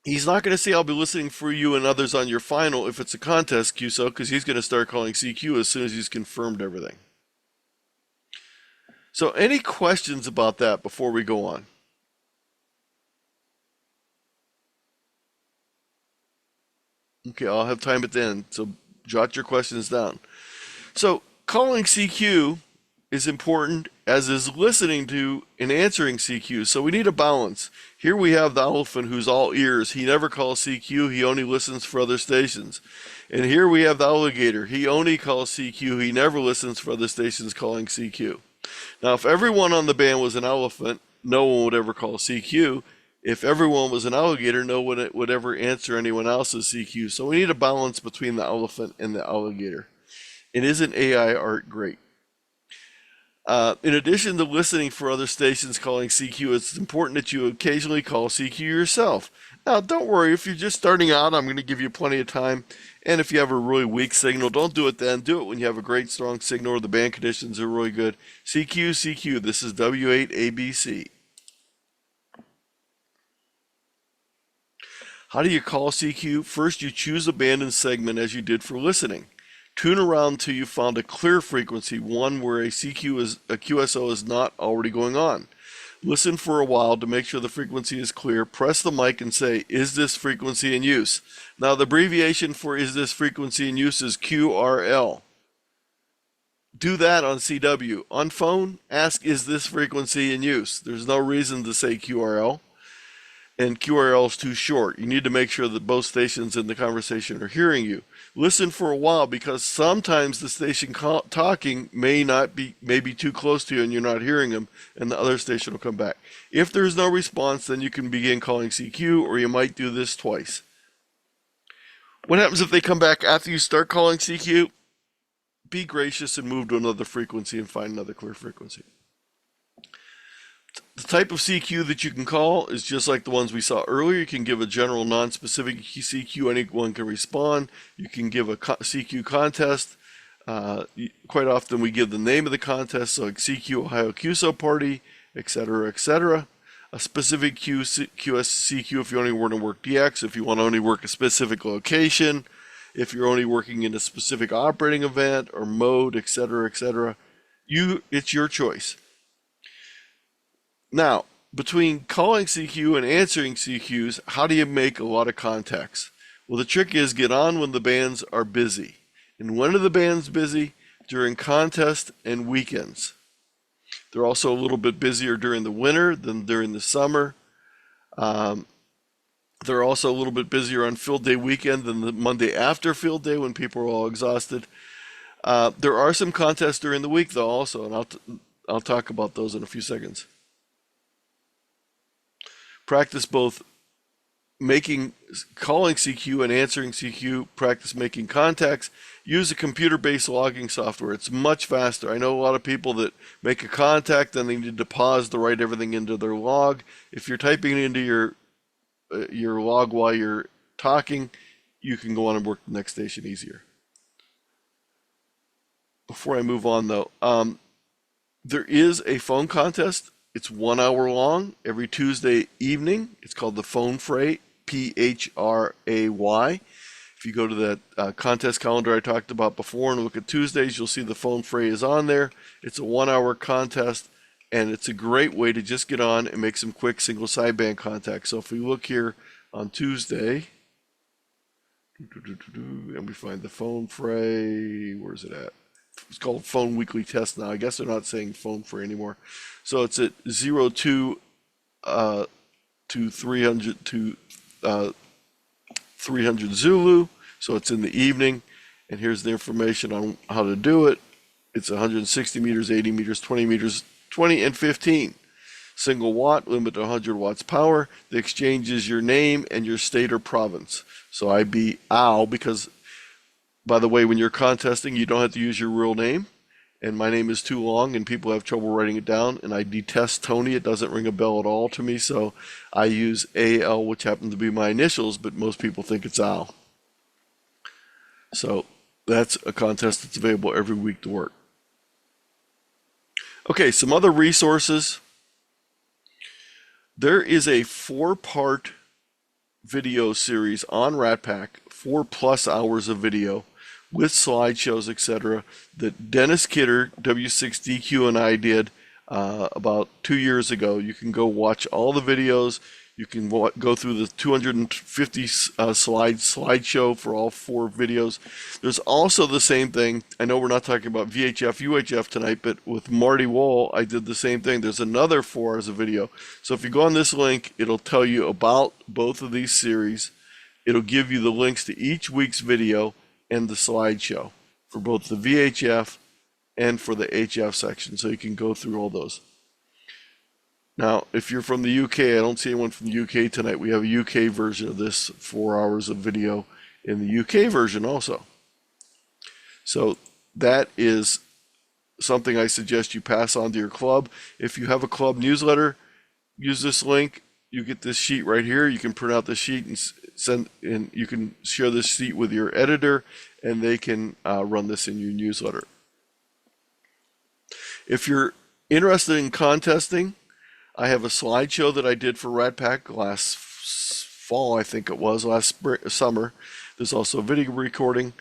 A: he's not going to say I'll be listening for you and others on your final if it's a contest QSO, because he's going to start calling CQ as soon as he's confirmed everything. So any questions about that before we go on? Okay, I'll have time at the end, so jot your questions down. So calling CQ is important, as is listening to and answering CQ. So we need a balance. Here we have the elephant who's all ears. He never calls CQ. He only listens for other stations. And here we have the alligator. He only calls CQ. He never listens for other stations calling CQ. Now, if everyone on the band was an elephant, no one would ever call CQ. If everyone was an alligator, no one would ever answer anyone else's CQ. So we need a balance between the elephant and the alligator. And isn't AI art great? In addition to listening for other stations calling CQ, it's important that you occasionally call CQ yourself. Now, don't worry, if you're just starting out, I'm going to give you plenty of time. And if you have a really weak signal, don't do it then. Do it when you have a great, strong signal or the band conditions are really good. CQ, CQ, this is W8ABC. How do you call CQ? First, you choose a band and segment as you did for listening. Tune around until you found a clear frequency, one where a QSO is not already going on. Listen for a while to make sure the frequency is clear. Press the mic and say, "Is this frequency in use?" Now, the abbreviation for "is this frequency in use" is QRL. Do that on CW. On phone, ask, "Is this frequency in use?" There's no reason to say QRL, and QRL is too short. You need to make sure that both stations in the conversation are hearing you. Listen for a while, because sometimes the station talking may be too close to you and you're not hearing them, and the other station will come back. If there's no response, then you can begin calling CQ, or you might do this twice. What happens if they come back after you start calling CQ? Be gracious and move to another frequency and find another clear frequency. The type of CQ that you can call is just like the ones we saw earlier. You can give a general non-specific CQ, anyone can respond. You can give a CQ contest. Quite often we give the name of the contest, so like CQ Ohio QSO Party, etc., etc. A specific CQ if you only want to work DX, if you want to only work a specific location, if you're only working in a specific operating event or mode, etc., etc. It's your choice. Now, between calling CQ and answering CQs, how do you make a lot of contacts? Well, the trick is get on when the bands are busy. And when are the bands busy? During contests and weekends. They're also a little bit busier during the winter than during the summer. They're also a little bit busier on field day weekend than the Monday after field day when people are all exhausted. There are some contests during the week, though, also, and I'll talk about those in a few seconds. Practice both calling CQ and answering CQ. Practice making contacts. Use a computer-based logging software. It's much faster. I know a lot of people that make a contact, then they need to pause to write everything into their log. If you're typing it into your log while you're talking, you can go on and work the next station easier. Before I move on, though, there is a phone contest. It's 1 hour long every Tuesday evening. It's called the Phone Fray, PHRAY. If you go to that contest calendar I talked about before and look at Tuesdays, you'll see the Phone Fray is on there. It's a 1 hour contest, and it's a great way to just get on and make some quick single sideband contacts. So if we look here on Tuesday, and we find the Phone Fray, where's it at? It's called Phone Weekly Test now. I guess they're not saying Phone Fray anymore. So it's at 02 to 300 Zulu. So it's in the evening. And here's the information on how to do it. It's 160 meters, 80 meters, 20 meters, 20 and 15. Single watt, limit to 100 watts power. The exchange is your name and your state or province. So I be Al because, by the way, when you're contesting, you don't have to use your real name. And my name is too long and people have trouble writing it down. And I detest Tony. It doesn't ring a bell at all to me. So I use AL, which happen to be my initials, but most people think it's Al. So that's a contest that's available every week to work. Okay, some other resources. There is a 4-part video series on RATPAC, 4+ hours of video with slideshows, etc., that Dennis Kidder, W6DQ, and I did about 2 years ago. You can go watch all the videos. You can go through the 250 slideshow for all 4 videos. There's also the same thing. I know we're not talking about VHF, UHF tonight, but with Marty Wall, I did the same thing. There's another 4 hours of video. So if you go on this link, it'll tell you about both of these series. It'll give you the links to each week's video and the slideshow for both the VHF and for the HF section, so you can go through all those. Now, if you're from the UK, I don't see anyone from the UK tonight. We have a UK version of this 4 hours of video in the UK version also. So that is something I suggest you pass on to your club. If you have a club newsletter, use this link. You get this sheet right here. You can print out the sheet and send, and you can share this sheet with your editor, and they can run this in your newsletter. If you're interested in contesting, I have a slideshow that I did for RATPAC last fall, I think it was, last summer. There's also a video recording.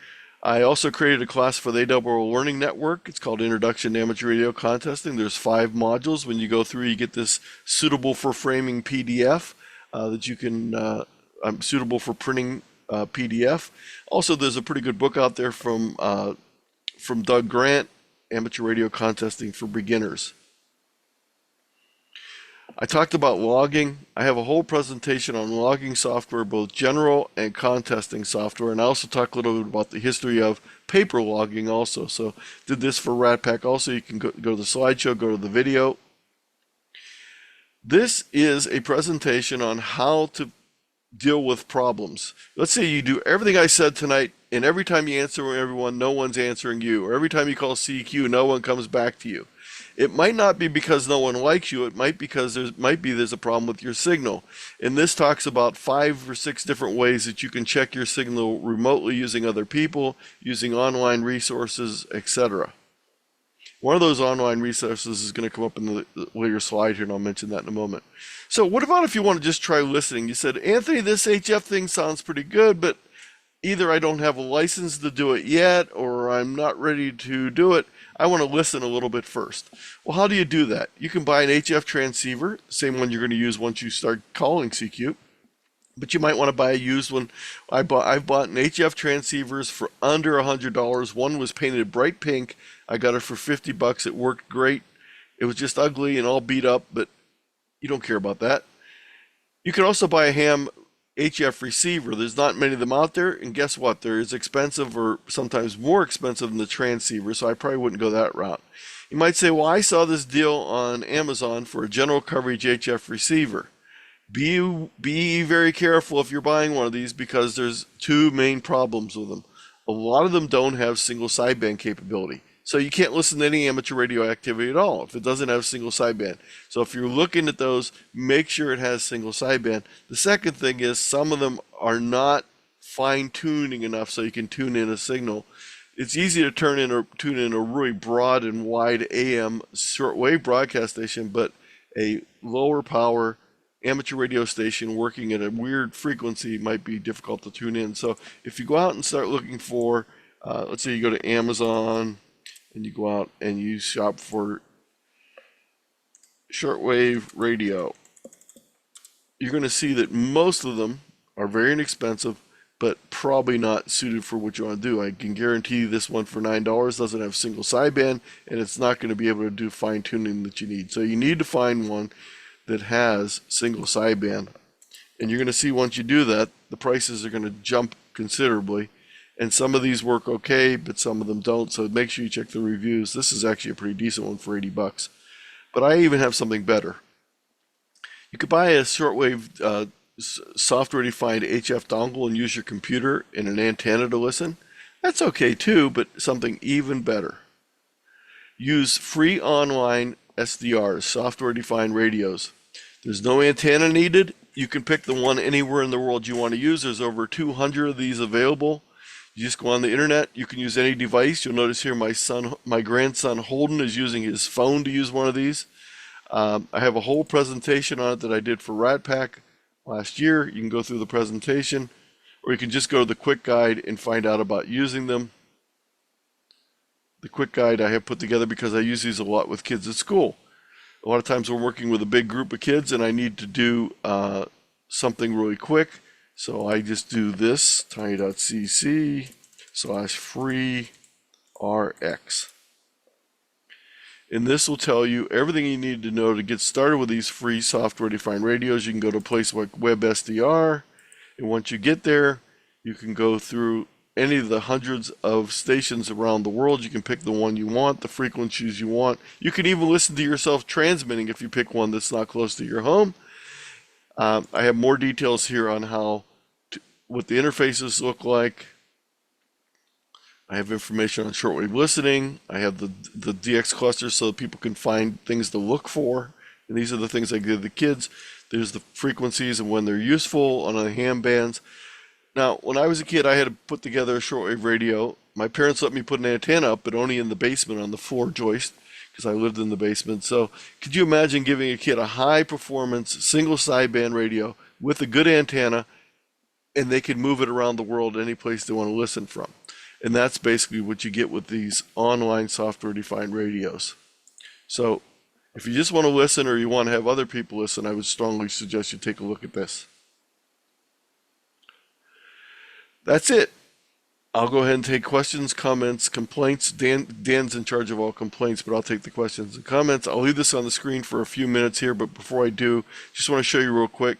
A: I also created a class for the AWO Learning Network. It's called Introduction to Amateur Radio Contesting. There's 5 modules. When you go through, you get this suitable for framing PDF that you can, suitable for printing PDF. Also, there's a pretty good book out there from Doug Grant, Amateur Radio Contesting for Beginners. I talked about logging. I have a whole presentation on logging software, both general and contesting software, and I also talk a little bit about the history of paper logging also. So did this for RATPAC also. You can go to the slideshow, go to the video. This is a presentation on how to deal with problems. Let's say you do everything I said tonight, and every time you answer everyone, no one's answering you, or every time you call CQ, no one comes back to you. It might not be because no one likes you. It might be because there's a problem with your signal. And this talks about 5 or 6 different ways that you can check your signal remotely using other people, using online resources, etc. One of those online resources is going to come up in the later slide here, and I'll mention that in a moment. So what about if you want to just try listening? You said, Anthony, this HF thing sounds pretty good, but either I don't have a license to do it yet, or I'm not ready to do it. I want to listen a little bit first. Well, how do you do that? You can buy an HF transceiver, same one you're going to use once you start calling CQ, but you might want to buy a used one. I've bought an HF transceivers for under $100. One was painted bright pink. I got it for $50. It worked great. It was just ugly and all beat up, but you don't care about that. You can also buy a ham HF receiver. There's not many of them out there, and guess what? They're as expensive or sometimes more expensive than the transceiver, so I probably wouldn't go that route. You might say, well, I saw this deal on Amazon for a general coverage HF receiver. Be very careful if you're buying one of these, because there's 2 main problems with them. A lot of them don't have single sideband capability. So you can't listen to any amateur radio activity at all if it doesn't have single sideband. So if you're looking at those, make sure it has single sideband. The second thing is some of them are not fine-tuning enough so you can tune in a signal. It's easy to tune in a really broad and wide AM shortwave broadcast station, but a lower power amateur radio station working at a weird frequency might be difficult to tune in. So if you go out and start looking for, let's say you go to Amazon, and you go out and you shop for shortwave radio, you're going to see that most of them are very inexpensive, but probably not suited for what you want to do. I can guarantee you this one for $9 doesn't have single sideband, and it's not going to be able to do fine tuning that you need. So you need to find one that has single sideband. And you're going to see once you do that, the prices are going to jump considerably. And some of these work okay, but some of them don't. So make sure you check the reviews. This is actually a pretty decent one for $80. But I even have something better. You could buy a shortwave software-defined HF dongle and use your computer and an antenna to listen. That's okay too, but something even better. Use free online SDRs, software-defined radios. There's no antenna needed. You can pick the one anywhere in the world you want to use. There's over 200 of these available. You just go on the internet. You can use any device. You'll notice here my grandson Holden is using his phone to use one of these. I have a whole presentation on it that I did for RATPAC last year. You can go through the presentation, or you can just go to the quick guide and find out about using them. The quick guide I have put together because I use these a lot with kids at school. A lot of times we're working with a big group of kids and I need to do something really quick. So I just do this, tiny.cc/free RX. And this will tell you everything you need to know to get started with these free software-defined radios. You can go to a place like WebSDR, and once you get there, you can go through any of the hundreds of stations around the world. You can pick the one you want, the frequencies you want. You can even listen to yourself transmitting if you pick one that's not close to your home. I have more details here on what the interfaces look like. I have information on shortwave listening. I have the DX clusters so that people can find things to look for. And these are the things I give the kids. There's the frequencies and when they're useful on the ham bands. Now, when I was a kid, I had to put together a shortwave radio. My parents let me put an antenna up, but only in the basement on the floor joist, because I lived in the basement. So could you imagine giving a kid a high-performance single sideband radio with a good antenna, and they could move it around the world any place they want to listen from? And that's basically what you get with these online software-defined radios. So if you just want to listen or you want to have other people listen, I would strongly suggest you take a look at this. That's it. I'll go ahead and take questions, comments, complaints. Dan's in charge of all complaints, but I'll take the questions and comments. I'll leave this on the screen for a few minutes here, but before I do, just want to show you real quick.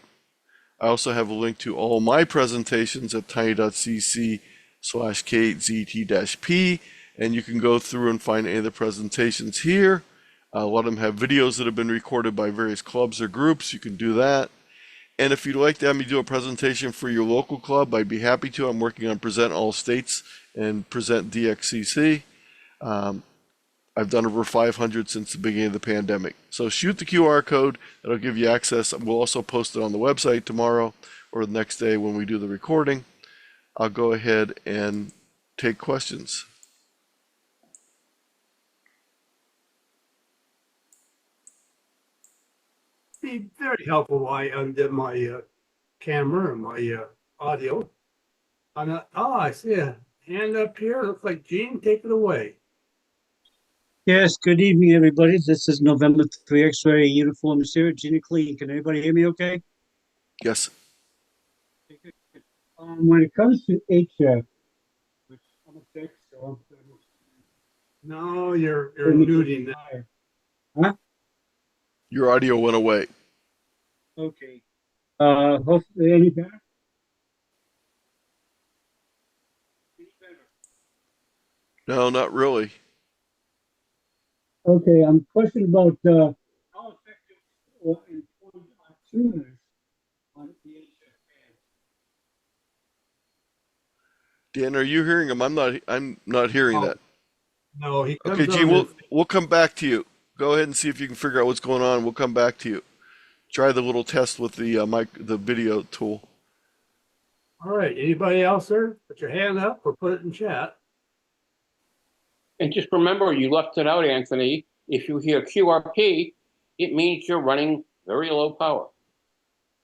A: I also have a link to all my presentations at tiny.cc/KZT-P, and you can go through and find any of the presentations here. A lot of them have videos that have been recorded by various clubs or groups. You can do that. And if you'd like to have me do a presentation for your local club, I'd be happy to. I'm working on Present All States and Present DXCC. I've done over 500 since the beginning of the pandemic. So shoot the QR code. That'll give you access. We'll also post it on the website tomorrow or the next day when we do the recording. I'll go ahead and take questions.
B: Be very helpful. I undid my camera and my audio. I see a hand up here. Looks like Gene, take it away.
C: Yes, good evening, everybody. This is November 3 X-ray uniform here, Gina Clean. Can everybody hear me okay?
A: Yes.
C: When it comes to HF, which I'm a tech, so
B: No, you're muting that.
C: Huh?
A: Your audio went away.
C: Okay. Hopefully any better? Any better?
A: No, not really.
C: Okay, I'm questioning about how effective or informed are tuners on the HF band.
A: Dan, are you hearing him? I'm not hearing that.
B: No, he comes
A: Okay, Gene,
B: on.
A: we'll come back to you. Go ahead and see if you can figure out what's going on. We'll come back to you. Try the little test with the the video tool.
B: All right. Anybody else there? Put your hand up or put it in chat.
D: And just remember, you left it out, Anthony. If you hear QRP, it means you're running very low power.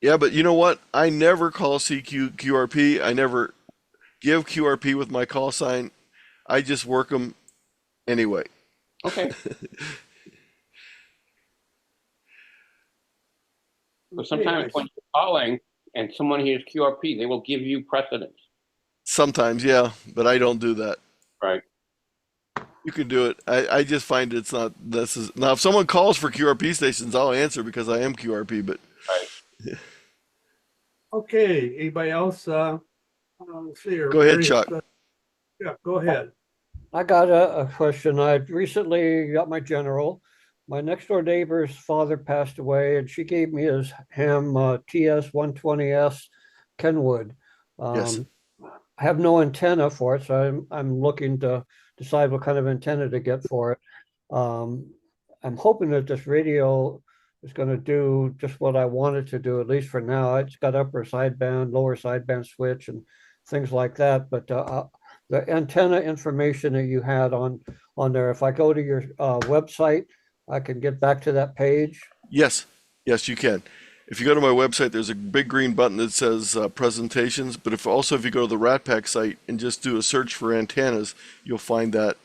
A: Yeah, but you know what? I never call QRP. I never give QRP with my call sign. I just work them anyway.
D: Okay. But sometimes when you're calling and someone hears QRP, they will give you precedence.
A: Sometimes, yeah, but I don't do that.
D: Right.
A: You can do it. I just find it's not necessary. Now, if someone calls for QRP stations, I'll answer because I am QRP, but.
D: Right.
B: Okay. Anybody else? Let's see here.
A: Go ahead, Chuck.
B: Yeah, go ahead.
E: I got a question. I recently got my general. My next door neighbor's father passed away, and she gave me his ham TS-120S Kenwood.
A: Yes.
E: I have no antenna for it, so I'm looking to decide what kind of antenna to get for it. I'm hoping that this radio is going to do just what I want it to do, at least for now. It's got upper sideband, lower sideband switch, and things like that. But the antenna information that you had on there, if I go to your website, I can get back to that page.
A: Yes. Yes, you can. If you go to my website, there's a big green button that says presentations. But if you go to the RATPAC site and just do a search for antennas, you'll find that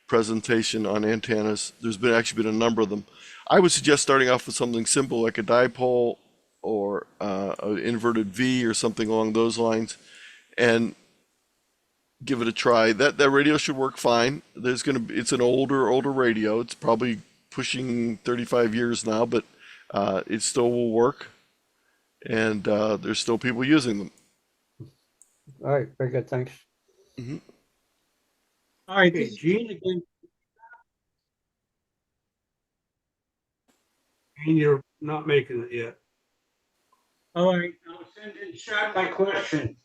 A: presentation on antennas. There's actually been a number of them. I would suggest starting off with something simple like a dipole or an inverted V or something along those lines, and give it a try. That radio should work fine. It's an older radio. It's probably pushing 35 years now, but it still will work, and there's still people using them.
E: All right, very good, thanks.
A: Mm-hmm.
C: All right, this is Gene again.
B: And you're not making it yet.
C: All right, I'll send in chat my question.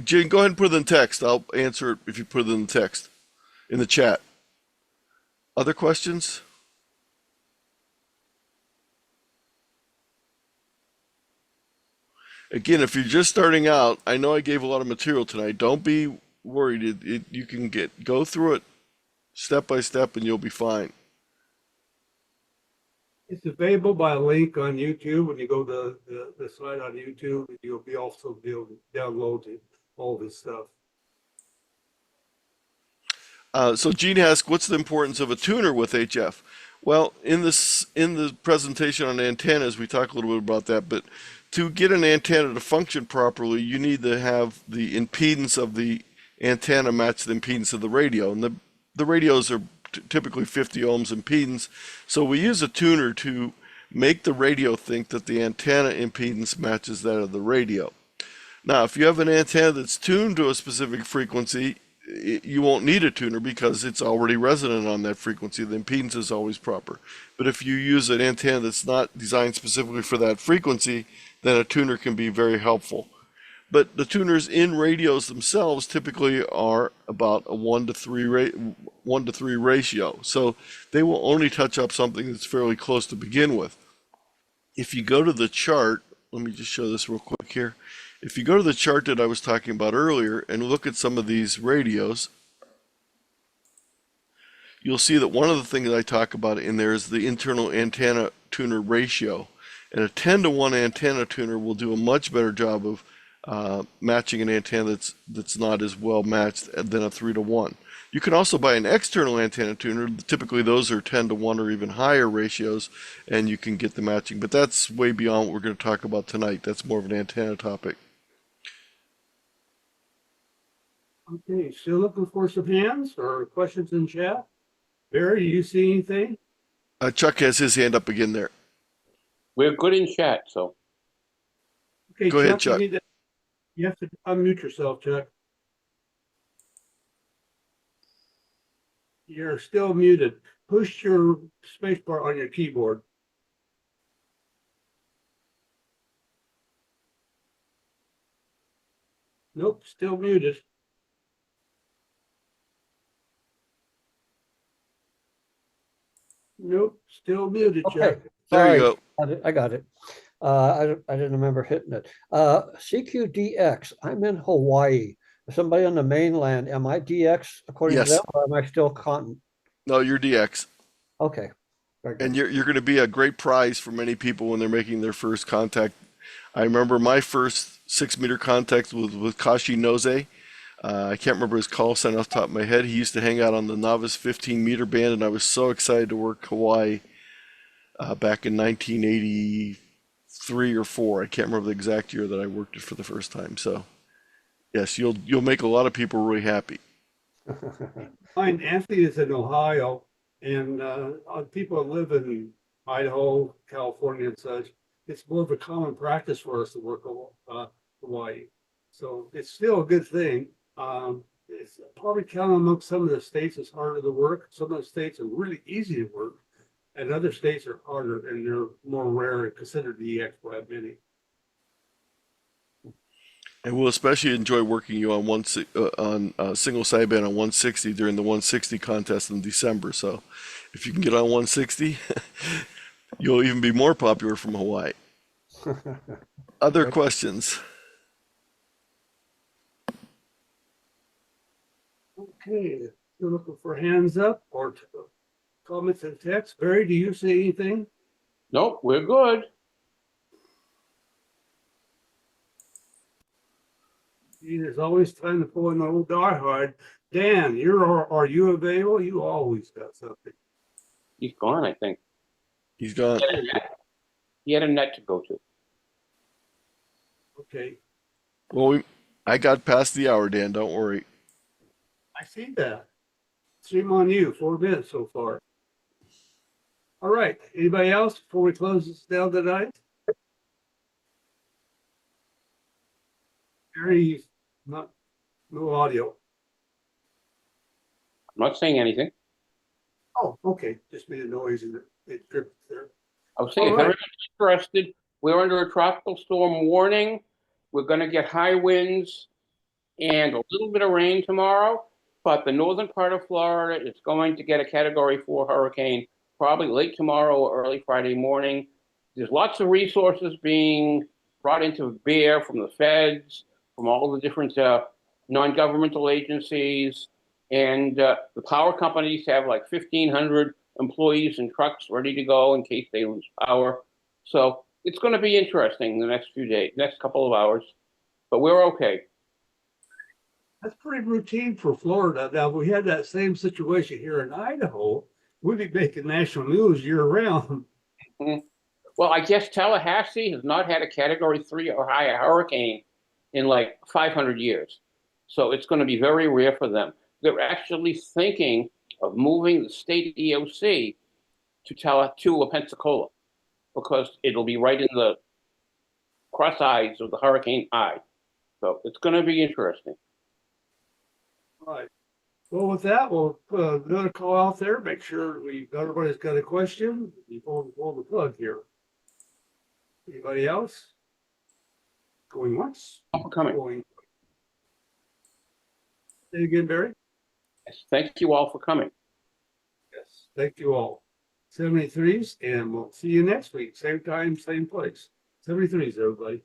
A: Gene, go ahead and put it in text. I'll answer it if you put it in the text, in the chat. Other questions? Again, if you're just starting out, I know I gave a lot of material tonight. Don't be worried. You can go through it step by step and you'll be fine.
B: It's available by a link on YouTube. When you go to the site on YouTube, you'll be able to download it. all this stuff.
A: So Gene asked, what's the importance of a tuner with HF? Well, in the presentation on antennas, we talk a little bit about that, but to get an antenna to function properly, you need to have the impedance of the antenna match the impedance of the radio. And the radios are typically 50 ohms impedance. So we use a tuner to make the radio think that the antenna impedance matches that of the radio. Now, if you have an antenna that's tuned to a specific frequency, you won't need a tuner because it's already resonant on that frequency. The impedance is always proper. But if you use an antenna that's not designed specifically for that frequency, then a tuner can be very helpful. But the tuners in radios themselves typically are about a 1:3 ratio. So they will only touch up something that's fairly close to begin with. If you go to the chart, let me just show this real quick here. If you go to the chart that I was talking about earlier and look at some of these radios, you'll see that one of the things I talk about in there is the internal antenna tuner ratio. And a 10-to-1 antenna tuner will do a much better job of matching an antenna that's not as well matched than a 3-to-1. You can also buy an external antenna tuner. Typically those are 10-to-1 or even higher ratios, and you can get the matching. But that's way beyond what we're going to talk about tonight. That's more of an antenna topic.
B: Okay, still looking for some hands or questions in chat? Barry, do you see anything?
A: Chuck has his hand up again there.
D: We're good in chat, so.
B: Okay,
A: Go ahead, Chuck.
B: You have to unmute yourself, Chuck. You're still muted. Push your spacebar on your keyboard. Nope, still muted. Nope, still muted, Chuck.
E: Okay,
A: There you
E: sorry.
A: go.
E: I got it. I didn't remember hitting it. CQDX, I'm in Hawaii. Somebody on the mainland, am I DX according to
A: Yes.
E: them, or am I still continent?
A: No, you're DX.
E: Okay. Very good.
A: And you're going to be a great prize for many people when they're making their first contact. I remember my first 6-meter contact was with Kashi Noze. I can't remember his call sign off the top of my head. He used to hang out on the novice 15-meter band, and I was so excited to work Hawaii back in 1983 or 4. I can't remember the exact year that I worked it for the first time. So, yes, you'll make a lot of people really happy.
B: Mine, Anthony is in Ohio, and people that live in Idaho, California, and such. It's more of a common practice for us to work Hawaii, so it's still a good thing. It's probably counted among some of the states it's harder to work. Some of the states are really easy to work, and other states are harder and they're more rare and considered the EX by many.
A: And we'll especially enjoy working you on single sideband on 160 during the 160 contest in December. So if you can get on 160, you'll even be more popular from Hawaii. Other questions?
B: Okay, still looking for hands up or comments and text. Barry, do you see anything?
D: Nope, we're good.
B: There's always time to pull in the old diehard. Dan, are you available? You always got something.
D: He's gone, I think.
A: He's gone.
D: He had a net to go to.
B: Okay,
A: Well, I got past the hour, Dan. Don't worry.
B: I see that. Shame on you. 4 minutes so far. All right. Anybody else before we close this down tonight? Barry, no audio.
D: I'm not saying anything.
B: Oh, okay. Just made a noise and it dripped there.
D: I was saying,
B: All
D: if
B: right.
D: everyone's interested, we're under a tropical storm warning. We're going to get high winds and a little bit of rain tomorrow, but the northern part of Florida is going to get a Category 4 hurricane probably late tomorrow or early Friday morning. There's lots of resources being brought into bear from the feds, from all the different non-governmental agencies, and the power companies have like 1,500 employees and trucks ready to go in case they lose power. So it's going to be interesting the next few days, next couple of hours, but we're okay.
B: That's pretty routine for Florida. Now, if we had that same situation here in Idaho, we'd be making national news year round.
D: Well, I guess Tallahassee has not had a Category 3 or higher hurricane in like 500 years. So it's going to be very rare for them. They're actually thinking of moving the state EOC to Pensacola because it'll be right in the cross eyes of the hurricane eye. So it's going to be interesting.
B: Right. Well, with that, we'll put another call out there. Make sure everybody's got a question before we pull the plug here. Anybody else? Going once?
D: Thank you for coming.
B: Going. Say again, Barry?
D: Yes, thank you all for coming.
B: Yes. Thank you all. 73s, and we'll see you next week. Same time, same place. 73s, everybody.